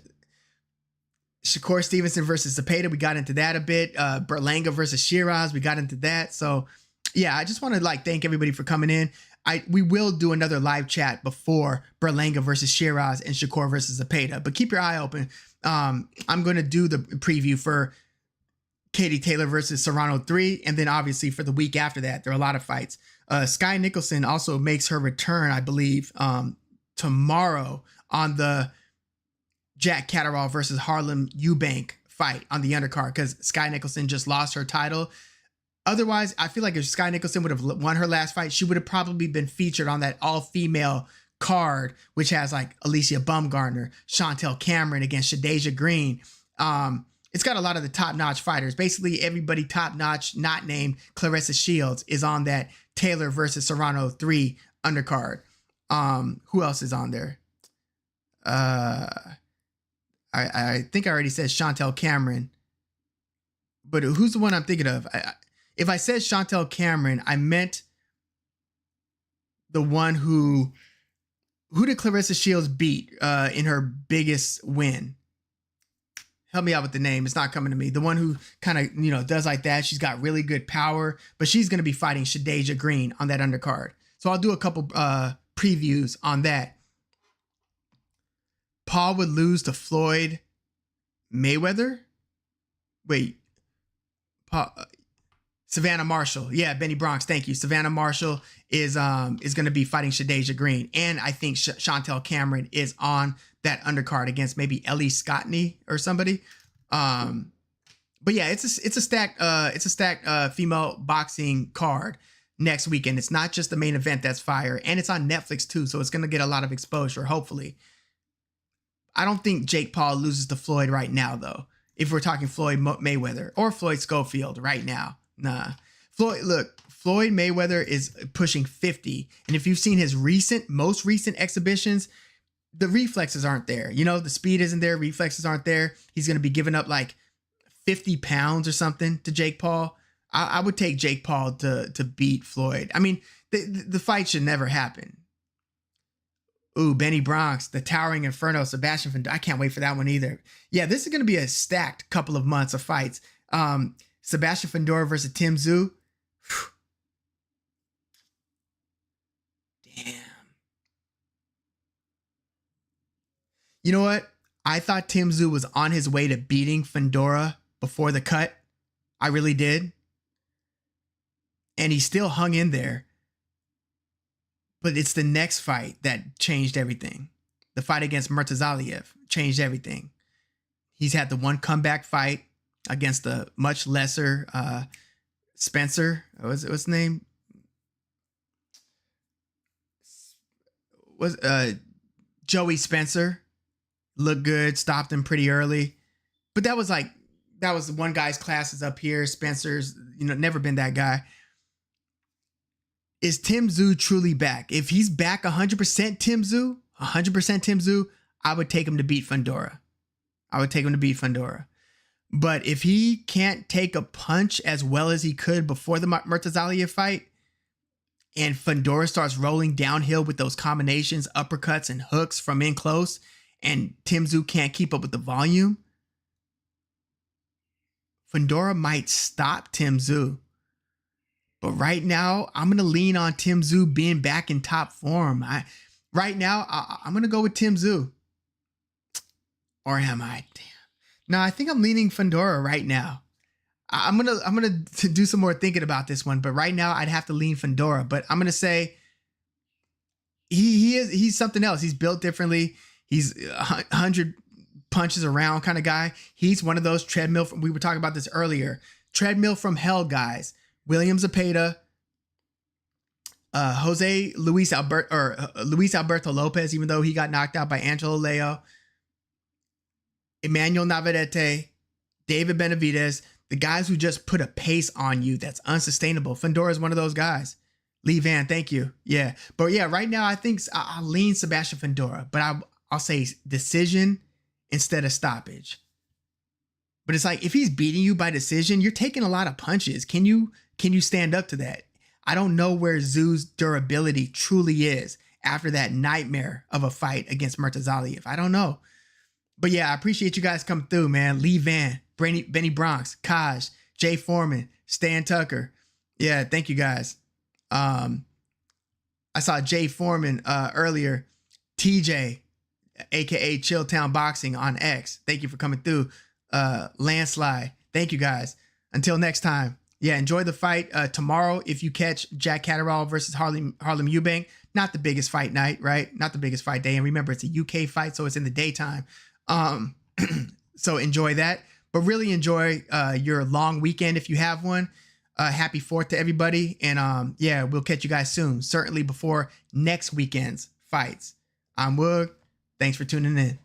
Shakur Stevenson versus Zepeda. We got into that a bit. Berlanga versus Shiraz. We got into that. So yeah, I just want to thank everybody for coming in. We will do another live chat before Berlanga versus Shiraz and Shakur versus Zepeda, but keep your eye open. I'm going to do the preview for Katie Taylor versus Serrano 3. And then obviously for the week after that, there are a lot of fights. Sky Nicholson also makes her return, I believe, tomorrow on the Jack Catterall versus Harlem Eubank fight on the undercard, because Sky Nicholson just lost her title. Otherwise, I feel like if Sky Nicholson would have won her last fight, she would have probably been featured on that all-female card, which has like Alicia Baumgartner, Chantel Cameron against Shadeja Green. It's got a lot of the top-notch fighters. Basically, everybody top-notch, not named Clarissa Shields, is on that Taylor versus Serrano 3 undercard. Who else is on there? I think I already said Chantel Cameron. But who's the one I'm thinking of? If I said Chantel Cameron, I meant the one who did Clarissa Shields beat in her biggest win? Help me out with the name. It's not coming to me. The one who kind of, does like that. She's got really good power, but she's going to be fighting Shadeja Green on that undercard. So I'll do a couple previews on that. Paul would lose to Floyd Mayweather. Wait, Paul, Savannah Marshall. Yeah, Benny Bronx. Thank you. Savannah Marshall is going to be fighting Shadeja Green, and I think Chantel Cameron is on that undercard against maybe Ellie Scottney or somebody. But yeah, it's a stacked female boxing card next weekend. It's not just the main event that's fire, and it's on Netflix too, so it's going to get a lot of exposure, hopefully. I don't think Jake Paul loses to Floyd right now, though. If we're talking Floyd Mayweather or Floyd Schofield right now, nah. Floyd Mayweather is pushing 50, and if you've seen his most recent exhibitions, the reflexes aren't there. The speed isn't there. Reflexes aren't there. He's going to be giving up like 50 pounds or something to Jake Paul. I would take Jake Paul to beat Floyd. I mean, the fight should never happen. Ooh, Benny Bronx, the Towering Inferno, Sebastian Findor. I can't wait for that one either. Yeah, this is going to be a stacked couple of months of fights. Sebastian Findor versus Tim Tszyu. Damn. You know what? I thought Tim Tszyu was on his way to beating Findora before the cut. I really did. And he still hung in there. But it's the next fight that changed everything. The fight against Murtazaliev changed everything. He's had the one comeback fight against the much lesser Spencer. What's his name? Was Joey Spencer. Looked good, stopped him pretty early. But that was one guy's classes up here. Spencer's, never been that guy. Is Tim Tszyu truly back? If he's back 100% Tim Tszyu, I would take him to beat Fundora. But if he can't take a punch as well as he could before the Murtazaliev fight, and Fundora starts rolling downhill with those combinations, uppercuts and hooks from in close, and Tim Tszyu can't keep up with the volume, Fundora might stop Tim Tszyu. But right now, I'm going to lean on Tim Tszyu being back in top form. I'm going to go with Tim Tszyu. Or am I? Damn. No, I think I'm leaning Fundora right now. I'm gonna do some more thinking about this one, but right now I'd have to lean Fundora. But I'm gonna say he's something else. He's built differently. He's 100 punches around kind of guy. He's one of those treadmill. We were talking about this earlier. Treadmill from hell guys. William Zepeda, Luis Alberto Lopez, even though he got knocked out by Angelo Leo, Emmanuel Navarrete, David Benavidez, the guys who just put a pace on you that's unsustainable. Fundora is one of those guys. Lee Van, thank you. Yeah. But yeah, right now I think I'll lean Sebastian Fundora, but I'll say decision instead of stoppage. But it's like, if he's beating you by decision, you're taking a lot of punches. Can you stand up to that? I don't know where Tszyu's durability truly is after that nightmare of a fight against Murtazaliev. I don't know. But yeah, I appreciate you guys coming through, man. Lee Van, Benny Bronx, Kaj, Jay Foreman, Stan Tucker. Yeah, thank you guys. I saw Jay Foreman earlier. TJ, aka Chilltown Boxing on X. Thank you for coming through. Landslide. Thank you guys. Until next time. Yeah, enjoy the fight tomorrow. If you catch Jack Catterall versus Harlem Eubank, not the biggest fight night, right? Not the biggest fight day. And remember, it's a UK fight, so it's in the daytime. So enjoy that. But really enjoy your long weekend if you have one. Happy 4th to everybody. And yeah, we'll catch you guys soon. Certainly before next weekend's fights. I'm Woog. Thanks for tuning in.